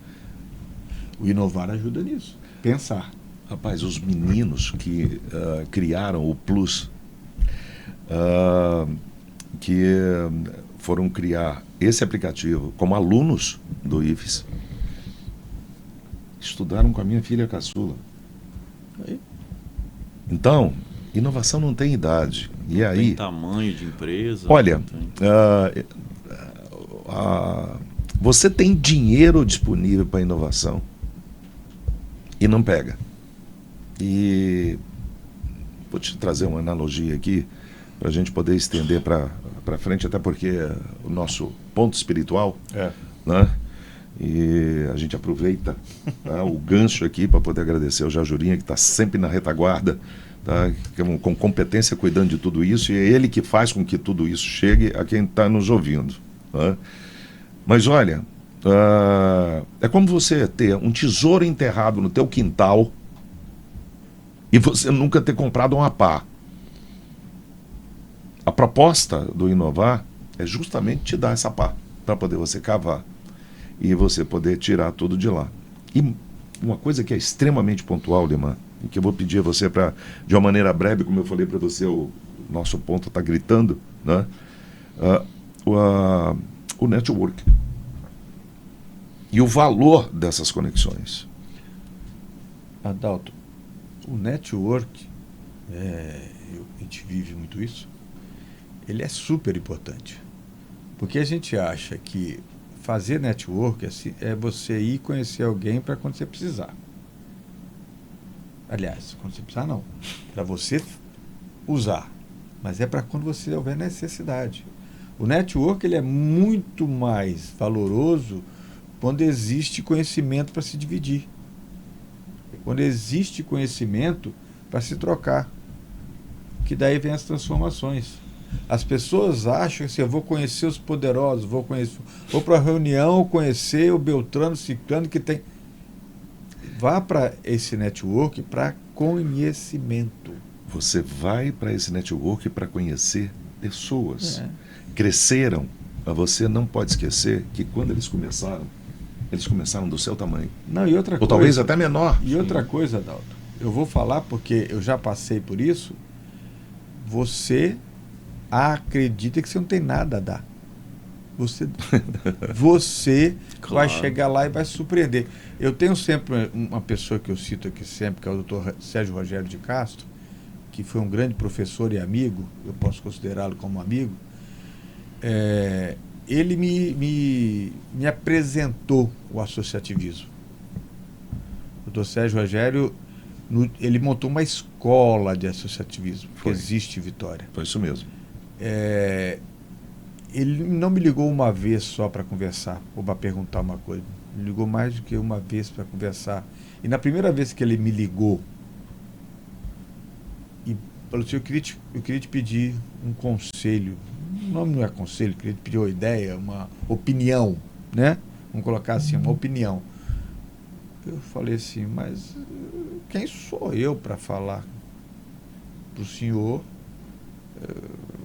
O inovar ajuda nisso. Pensar. Rapaz, os meninos que criaram o Plus, que foram criar esse aplicativo como alunos do IFES, estudaram com a minha filha caçula. Aí. Então, inovação não tem idade. E aí, Tem tamanho de empresa. olha, tem... você tem dinheiro disponível para inovação e não pega. E vou te trazer uma analogia aqui para a gente poder estender para frente, até porque é o nosso ponto espiritual, né? E a gente aproveita, tá, o gancho aqui para poder agradecer ao Jajurinha, que está sempre na retaguarda, tá, com competência cuidando de tudo isso, e é ele que faz com que tudo isso chegue a quem está nos ouvindo. Tá? Mas olha, é como você ter um tesouro enterrado no teu quintal e você nunca ter comprado uma pá. A proposta do Inovar é justamente te dar essa pá, para poder você cavar e você poder tirar tudo de lá. E uma coisa que é extremamente pontual, Liman, e que eu vou pedir a você para, de uma maneira breve, como eu falei para você, o nosso ponto está gritando, né? O network. E o valor dessas conexões. Adalto, o network, a gente vive muito isso, ele é super importante. Porque a gente acha que fazer network é você ir conhecer alguém para quando você precisar. Aliás, quando você precisar não. Para você usar. Mas é para quando você houver necessidade. O network ele é muito mais valoroso quando existe conhecimento para se dividir. Quando existe conhecimento para se trocar. Que daí vem as transformações. As pessoas acham que eu vou conhecer os poderosos, vou para a reunião conhecer o Beltrano, Ciclano que tem... Vá para esse network para conhecimento. Você vai para esse network para conhecer pessoas. Cresceram, mas você não pode esquecer que quando eles começaram do seu tamanho. Não, e outra ou coisa, talvez até menor. E outra coisa, Adalto, eu vou falar porque eu já passei por isso. Você acredita que você não tem nada a dar. Você Claro. vai chegar lá e vai se surpreender. Eu tenho sempre uma pessoa que eu cito aqui sempre, que é o Dr. Sérgio Rogério de Castro, que foi um grande professor e amigo, eu posso considerá-lo como amigo. Ele me apresentou o associativismo. O Dr. Sérgio Rogério, ele montou uma escola de associativismo, que existe em Vitória. Foi isso mesmo. Ele não me ligou uma vez só para conversar, ou para perguntar uma coisa. Me ligou mais do que uma vez para conversar. E na primeira vez que ele me ligou, e falou assim, eu queria te pedir um conselho. O nome não é conselho, eu queria te pedir uma ideia, uma opinião, né? Vamos colocar assim, uma opinião. Eu falei assim, mas quem sou eu para falar para o senhor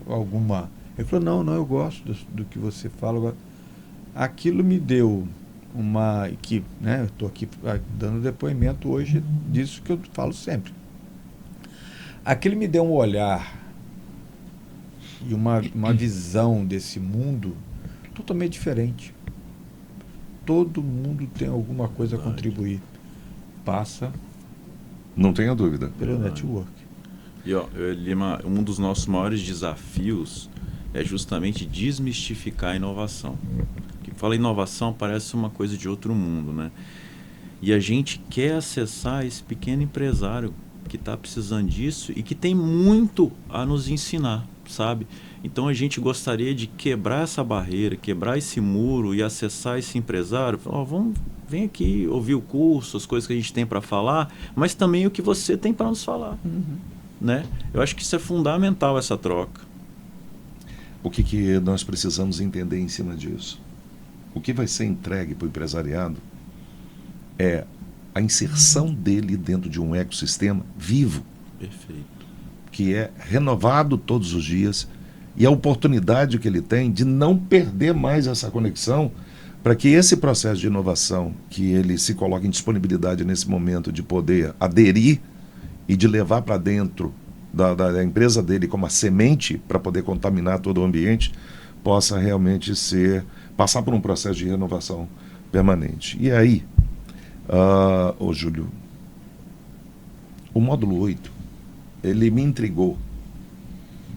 alguma... Ele falou, não, eu gosto do que você fala. Aquilo me deu uma... que, né, eu estou aqui dando depoimento hoje disso que eu falo sempre. Aquilo me deu um olhar e uma visão desse mundo totalmente diferente. Todo mundo tem alguma coisa a contribuir. Passa Não tenha dúvida. Pelo network. E, ó, Lima, um dos nossos maiores desafios é justamente desmistificar a inovação. Que fala inovação parece uma coisa de outro mundo, né? E a gente quer acessar esse pequeno empresário que está precisando disso e que tem muito a nos ensinar, sabe? Então a gente gostaria de quebrar essa barreira, quebrar esse muro e acessar esse empresário. Falar, vem aqui ouvir o curso, as coisas que a gente tem para falar, mas também o que você tem para nos falar. Né? Eu acho que isso é fundamental, essa troca. O que nós precisamos entender em cima disso? O que vai ser entregue para o empresariado é a inserção dele dentro de um ecossistema vivo. Perfeito. Que é renovado todos os dias, e a oportunidade que ele tem de não perder mais essa conexão, para que esse processo de inovação que ele se coloca em disponibilidade nesse momento de poder aderir e de levar para dentro da empresa dele como a semente para poder contaminar todo o ambiente, possa realmente passar por um processo de renovação permanente. E aí, Júlio, o módulo 8, ele me intrigou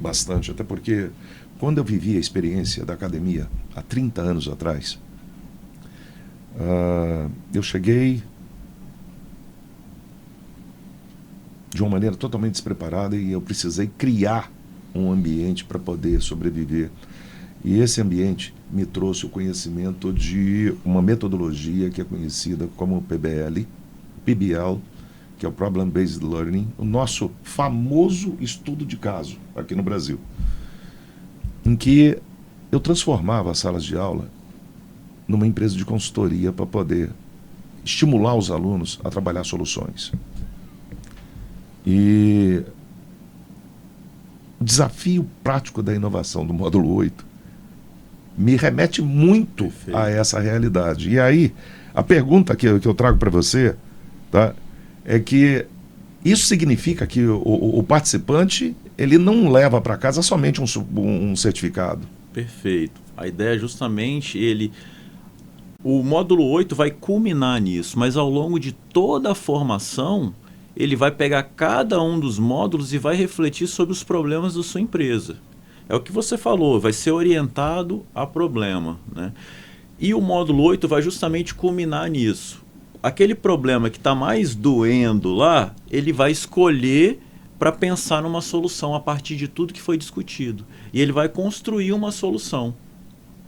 bastante, até porque quando eu vivi a experiência da academia há 30 anos atrás, eu cheguei de uma maneira totalmente despreparada e eu precisei criar um ambiente para poder sobreviver. E esse ambiente me trouxe o conhecimento de uma metodologia que é conhecida como PBL, que é o Problem Based Learning, o nosso famoso estudo de caso aqui no Brasil, em que eu transformava as salas de aula numa empresa de consultoria para poder estimular os alunos a trabalhar soluções. E o desafio prático da inovação do módulo 8 me remete muito a essa realidade. E aí, a pergunta que eu trago para você, tá, é que isso significa que o participante ele não leva para casa somente um certificado. Perfeito. A ideia é justamente o módulo 8 vai culminar nisso, mas ao longo de toda a formação, ele vai pegar cada um dos módulos e vai refletir sobre os problemas da sua empresa. É o que você falou, vai ser orientado a problema, né? E o módulo 8 vai justamente culminar nisso. Aquele problema que está mais doendo lá, ele vai escolher para pensar numa solução a partir de tudo que foi discutido. E ele vai construir uma solução,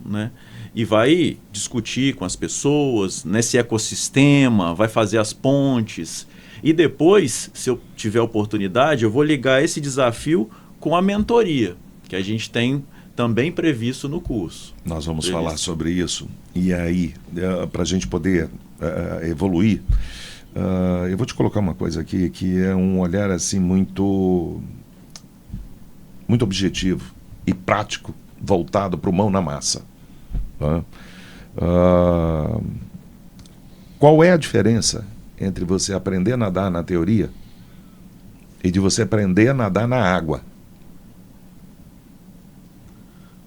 né? E vai discutir com as pessoas, nesse ecossistema, vai fazer as pontes. E depois, se eu tiver oportunidade, eu vou ligar esse desafio com a mentoria, que a gente tem também previsto no curso. Nós vamos falar sobre isso. E aí, para a gente poder evoluir, eu vou te colocar uma coisa aqui, que é um olhar assim muito objetivo e prático, voltado para o mão na massa. Tá? Qual é a diferença entre você aprender a nadar na teoria e de você aprender a nadar na água?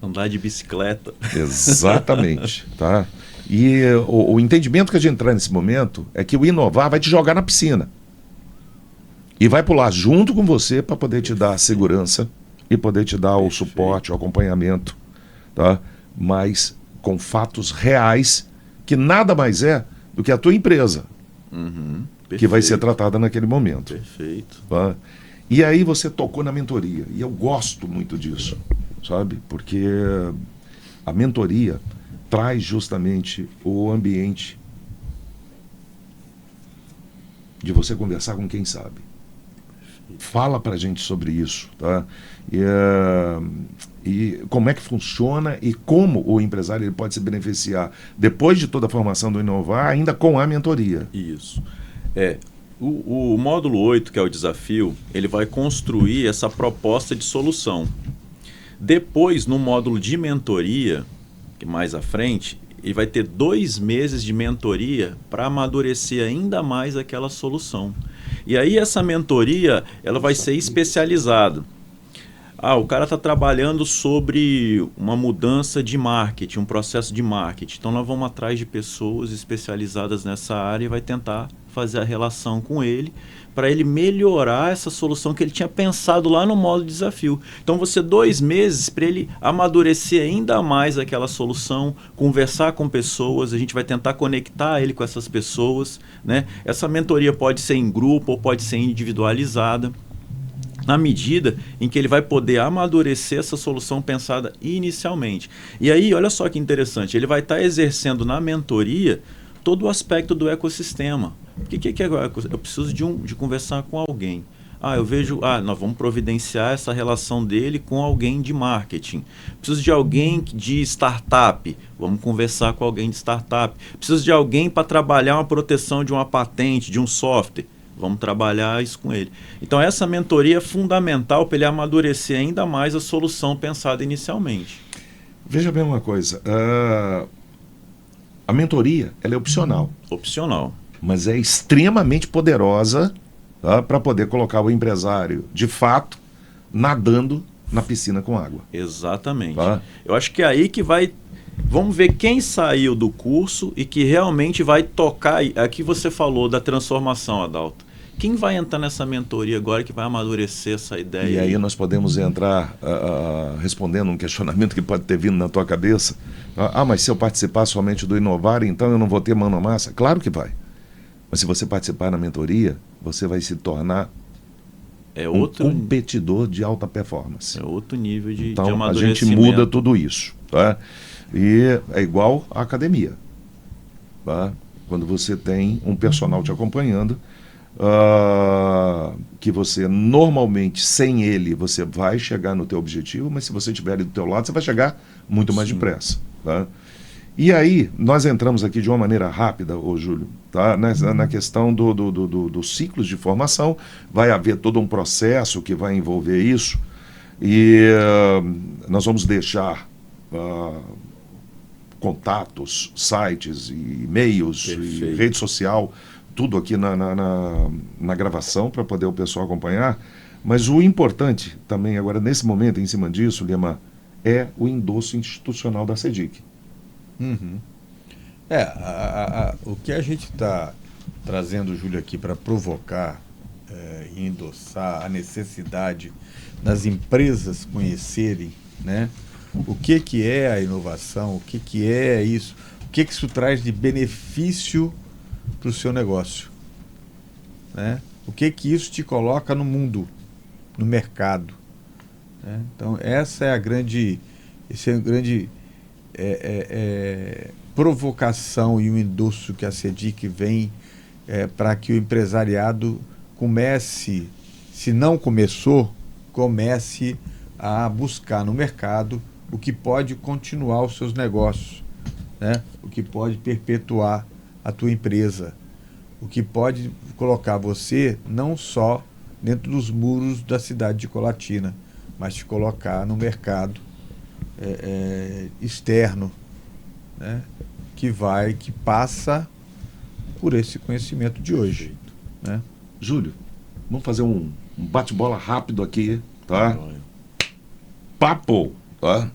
Andar de bicicleta. Exatamente. Tá? E o entendimento que a gente traz nesse momento é que o inovar vai te jogar na piscina e vai pular junto com você para poder te dar a segurança e poder te dar o suporte, o acompanhamento, tá? Mas com fatos reais, que nada mais é do que a tua empresa, que vai ser tratada naquele momento. Perfeito. Tá? E aí você tocou na mentoria, e eu gosto muito disso, sabe? Porque a mentoria traz justamente o ambiente de você conversar com quem sabe. Fala pra gente sobre isso, tá? E como é que funciona e como o empresário ele pode se beneficiar depois de toda a formação do Inovar, ainda com a mentoria. Isso. O módulo 8, que é o desafio, ele vai construir essa proposta de solução. Depois, no módulo de mentoria, que mais à frente, ele vai ter 2 meses de mentoria para amadurecer ainda mais aquela solução. E aí essa mentoria ela vai ser especializada. O cara está trabalhando sobre uma mudança de marketing, um processo de marketing. Então nós vamos atrás de pessoas especializadas nessa área e vai tentar fazer a relação com ele, para ele melhorar essa solução que ele tinha pensado lá no modo desafio. Então, você 2 meses para ele amadurecer ainda mais aquela solução, conversar com pessoas, a gente vai tentar conectar ele com essas pessoas, né? Essa mentoria pode ser em grupo ou pode ser individualizada, na medida em que ele vai poder amadurecer essa solução pensada inicialmente. E aí, olha só que interessante, ele vai estar exercendo na mentoria todo o aspecto do ecossistema. O que é eu preciso de conversar com alguém. Eu vejo, nós vamos providenciar essa relação dele com alguém de marketing. Preciso de alguém de startup, vamos conversar com alguém de startup. Preciso de alguém para trabalhar uma proteção de uma patente, de um software. Vamos trabalhar isso com ele. Então, essa mentoria é fundamental para ele amadurecer ainda mais a solução pensada inicialmente. Veja bem uma coisa, a mentoria ela é opcional. Opcional. Mas é extremamente poderosa, tá, para poder colocar o empresário, de fato, nadando na piscina com água. Exatamente. Tá? Eu acho que é aí que vai... Vamos ver quem saiu do curso e que realmente vai tocar... Aqui você falou da transformação, Adalto. Quem vai entrar nessa mentoria agora que vai amadurecer essa ideia? E aí nós podemos entrar respondendo um questionamento que pode ter vindo na tua cabeça. Mas se eu participar somente do Inovar, então eu não vou ter mão na massa? Claro que vai. Mas se você participar na mentoria, você vai se tornar um competidor de alta performance. É outro nível de então, amadurecimento. A gente muda tudo isso. Tá? E é igual à academia. Tá? Quando você tem um personal te acompanhando, que você normalmente, sem ele, você vai chegar no teu objetivo, mas se você estiver ali do teu lado, você vai chegar muito mais depressa. Tá? E aí, nós entramos aqui de uma maneira rápida, Júlio, tá? Na questão dos ciclos de formação. Vai haver todo um processo que vai envolver isso, e nós vamos deixar contatos, sites, e-mails, e rede social, tudo aqui na gravação, para poder o pessoal acompanhar. Mas o importante também, agora, nesse momento, em cima disso, Lima, é o endosso institucional da CEDIC. Uhum. O que a gente está trazendo, Júlio, aqui para provocar e endossar a necessidade das empresas conhecerem, né, o que é a inovação, o que é isso, o que isso traz de benefício para o seu negócio, né? O que isso te coloca no mundo, no mercado, né? Então, esse é a grande provocação e o endosso que a CEDIC vem para que o empresariado comece, se não começou, comece a buscar no mercado o que pode continuar os seus negócios, né? O que pode perpetuar a tua empresa, o que pode colocar você não só dentro dos muros da cidade de Colatina, mas te colocar no mercado externo, né? Que passa por esse conhecimento de hoje, né? Júlio, vamos fazer um bate-bola rápido aqui, tá? Papo, tá?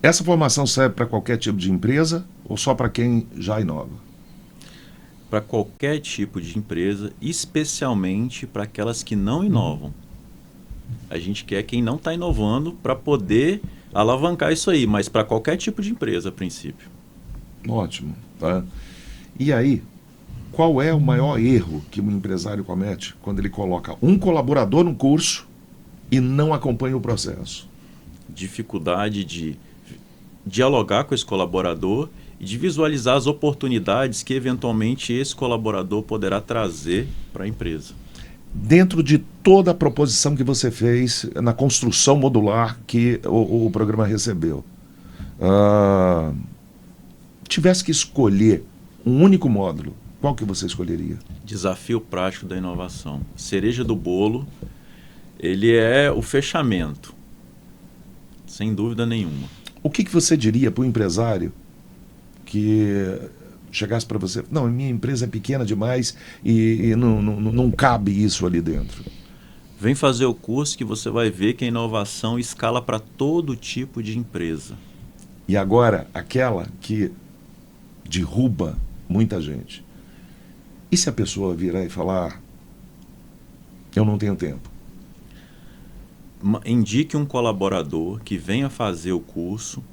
Essa formação serve para qualquer tipo de empresa ou só para quem já inova? Para qualquer tipo de empresa, especialmente para aquelas que não inovam. A gente quer quem não está inovando para poder alavancar isso aí, mas para qualquer tipo de empresa, a princípio. Ótimo. Tá? E aí, qual é o maior erro que um empresário comete quando ele coloca um colaborador no curso e não acompanha o processo? Dificuldade de dialogar com esse colaborador e de visualizar as oportunidades que eventualmente esse colaborador poderá trazer para a empresa. Dentro de toda a proposição que você fez na construção modular que o programa recebeu, tivesse que escolher um único módulo, qual que você escolheria? Desafio prático da inovação. Cereja do bolo, ele é o fechamento, sem dúvida nenhuma. O que você diria para o empresário que chegasse para você, não, minha empresa é pequena demais e não cabe isso ali dentro? Vem fazer o curso que você vai ver que a inovação escala para todo tipo de empresa. E agora, aquela que derruba muita gente. E se a pessoa virar e falar, eu não tenho tempo? Indique um colaborador que venha fazer o curso,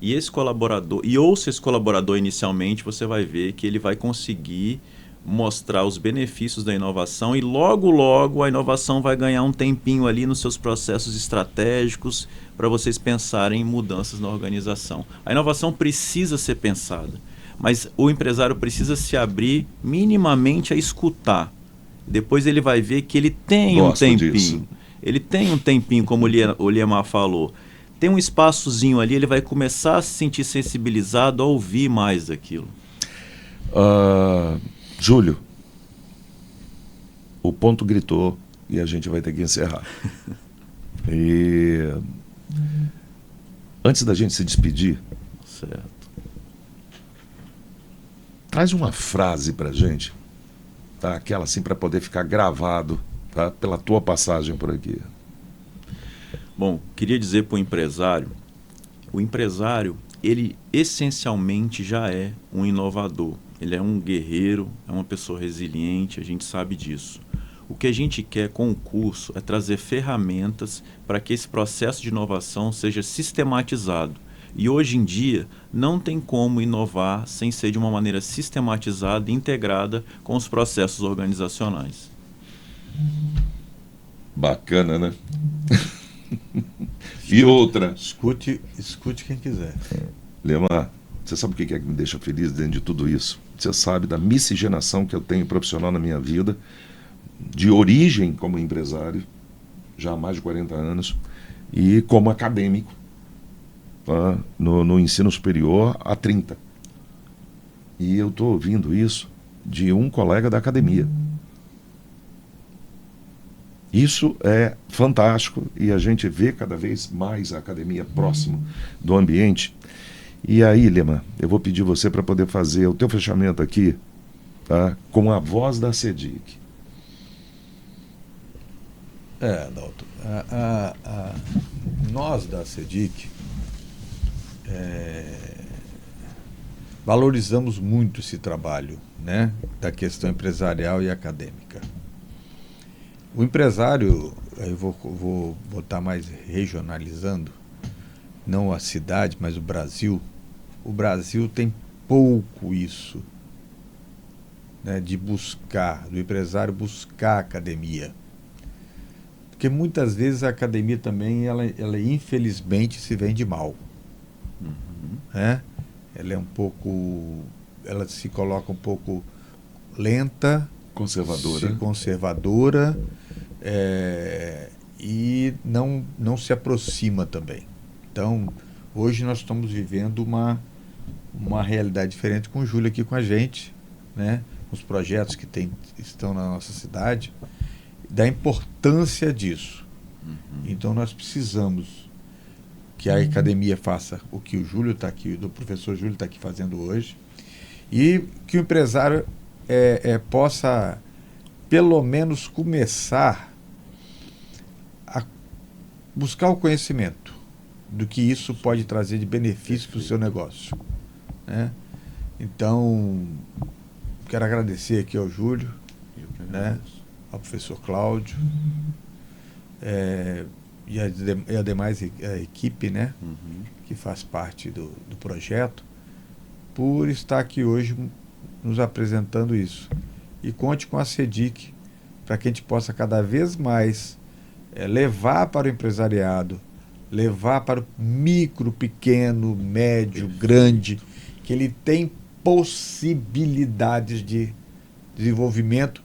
e esse colaborador, e ouça esse colaborador inicialmente, você vai ver que ele vai conseguir mostrar os benefícios da inovação, e logo, logo a inovação vai ganhar um tempinho ali nos seus processos estratégicos para vocês pensarem em mudanças na organização. A inovação precisa ser pensada, mas o empresário precisa se abrir minimamente a escutar. Depois ele vai ver que ele tem um tempinho. Disso. Ele tem um tempinho, como o Liemar falou. Tem um espaçozinho ali, ele vai começar a se sentir sensibilizado a ouvir mais daquilo. Júlio, o ponto gritou e a gente vai ter que encerrar. E antes da gente se despedir, certo, traz uma frase pra gente, tá? Aquela assim para poder ficar gravado, tá? Pela tua passagem por aqui. Bom, queria dizer para o empresário, ele essencialmente já é um inovador. Ele é um guerreiro, é uma pessoa resiliente, a gente sabe disso. O que a gente quer com o curso é trazer ferramentas para que esse processo de inovação seja sistematizado. E hoje em dia não tem como inovar sem ser de uma maneira sistematizada e integrada com os processos organizacionais. Bacana, né? E outra. Escute quem quiser. Liemar, você sabe o que é que me deixa feliz dentro de tudo isso? Você sabe da miscigenação que eu tenho profissional na minha vida, de origem como empresário, já há mais de 40 anos, e como acadêmico, tá? no ensino superior há 30. E eu estou ouvindo isso de um colega da academia. Isso é fantástico e a gente vê cada vez mais a academia próximo do ambiente. E aí, Liemar, eu vou pedir você para poder fazer o teu fechamento aqui, tá? Com a voz da CEDIC. Adalto, nós da CEDIC valorizamos muito esse trabalho, né, da questão empresarial e acadêmica. O empresário, eu vou botar mais regionalizando, não a cidade, mas o Brasil. O Brasil tem pouco isso, né, de buscar, do empresário buscar a academia. Porque muitas vezes a academia também, ela infelizmente se vende mal. Né? Ela é um pouco, ela se coloca um pouco lenta, conservadora, e não se aproxima também. Então, hoje nós estamos vivendo uma realidade diferente com o Júlio aqui com a gente, né? Os projetos que estão na nossa cidade, da importância disso. Então, nós precisamos que a academia faça o que o Júlio está aqui, o professor Júlio está aqui fazendo hoje, e que o empresário possa, pelo menos, começar a buscar o conhecimento do que isso pode trazer de benefício para o seu negócio, né? Então, quero agradecer aqui ao Júlio, né, ao professor Cláudio, e a demais equipe, né, que faz parte do projeto, por estar aqui hoje nos apresentando isso. E conte com a CEDIC para que a gente possa cada vez mais levar para o empresariado, levar para o micro, pequeno, médio, grande, que ele tem possibilidades de desenvolvimento.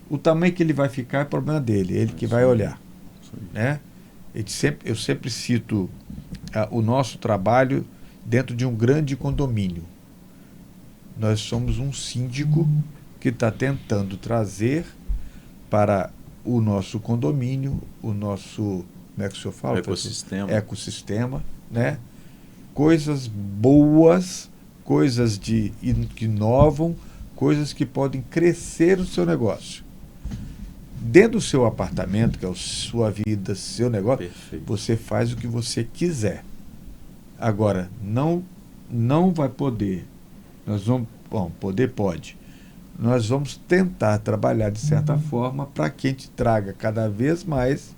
O tamanho que ele vai ficar é problema dele, ele que vai olhar, né? Eu sempre cito o nosso trabalho dentro de um grande condomínio. Nós somos um síndico que está tentando trazer para o nosso condomínio, o nosso, como é que o senhor fala? Ecossistema, né? Coisas boas, coisas que inovam, coisas que podem crescer o seu negócio. Dentro do seu apartamento, que é a sua vida, seu negócio, perfeito, você faz o que você quiser. Agora, não vai poder, nós vamos, bom, poder pode, nós vamos tentar trabalhar de certa forma para que a gente traga cada vez mais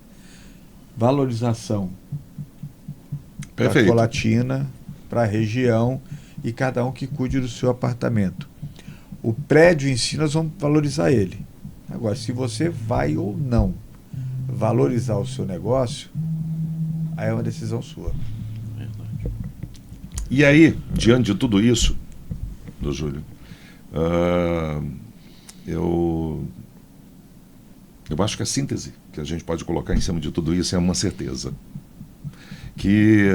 valorização para a Colatina, para a região, e cada um que cuide do seu apartamento. O prédio em si, nós vamos valorizar ele. Agora, se você vai ou não valorizar o seu negócio, aí é uma decisão sua. Verdade. E aí, diante de tudo isso, do Júlio, eu acho que a síntese que a gente pode colocar em cima de tudo isso é uma certeza. Que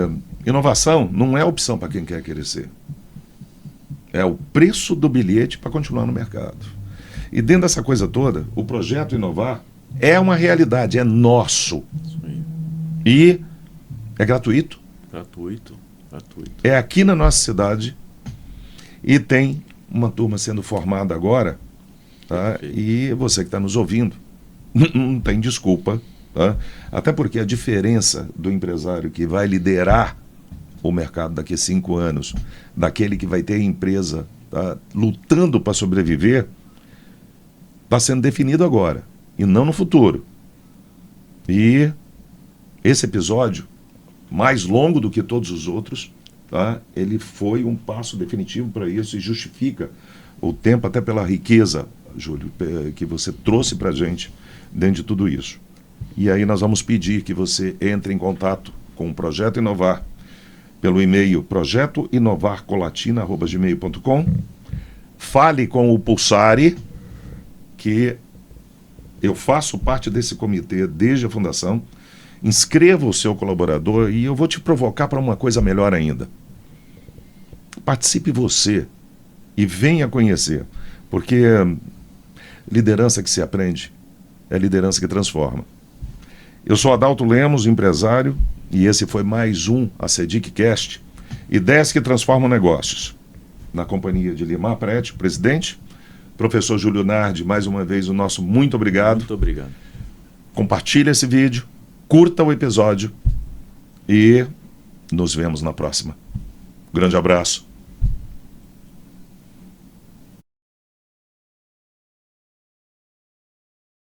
inovação não é opção para quem quer crescer. É o preço do bilhete para continuar no mercado. E dentro dessa coisa toda, o projeto Inovar é uma realidade, é nosso. Isso aí. E é gratuito. Gratuito. É aqui na nossa cidade e tem uma turma sendo formada agora, tá? E você que está nos ouvindo, não tem desculpa, tá? Até porque a diferença do empresário que vai liderar o mercado daqui a 5 anos, daquele que vai ter a empresa, tá, lutando para sobreviver, está sendo definido agora e não no futuro. E esse episódio, mais longo do que todos os outros, tá, ele foi um passo definitivo para isso e justifica o tempo, até pela riqueza, Júlio, que você trouxe para a gente dentro de tudo isso. E aí nós vamos pedir que você entre em contato com o Projeto Inovar pelo e-mail projetoinovarcolatina@gmail.com. Fale com o Pulsari, que eu faço parte desse comitê desde a fundação. Inscreva o seu colaborador e eu vou te provocar para uma coisa melhor ainda. Participe você e venha conhecer, porque liderança que se aprende é liderança que transforma. Eu sou Adalto Lemos, empresário, e esse foi mais um ACDIC-Cast, ideias que transformam negócios. Na companhia de Limar Prete, presidente, professor Júlio Nardi, mais uma vez o nosso muito obrigado. Muito obrigado. Compartilhe esse vídeo, curta o episódio e nos vemos na próxima. Grande abraço.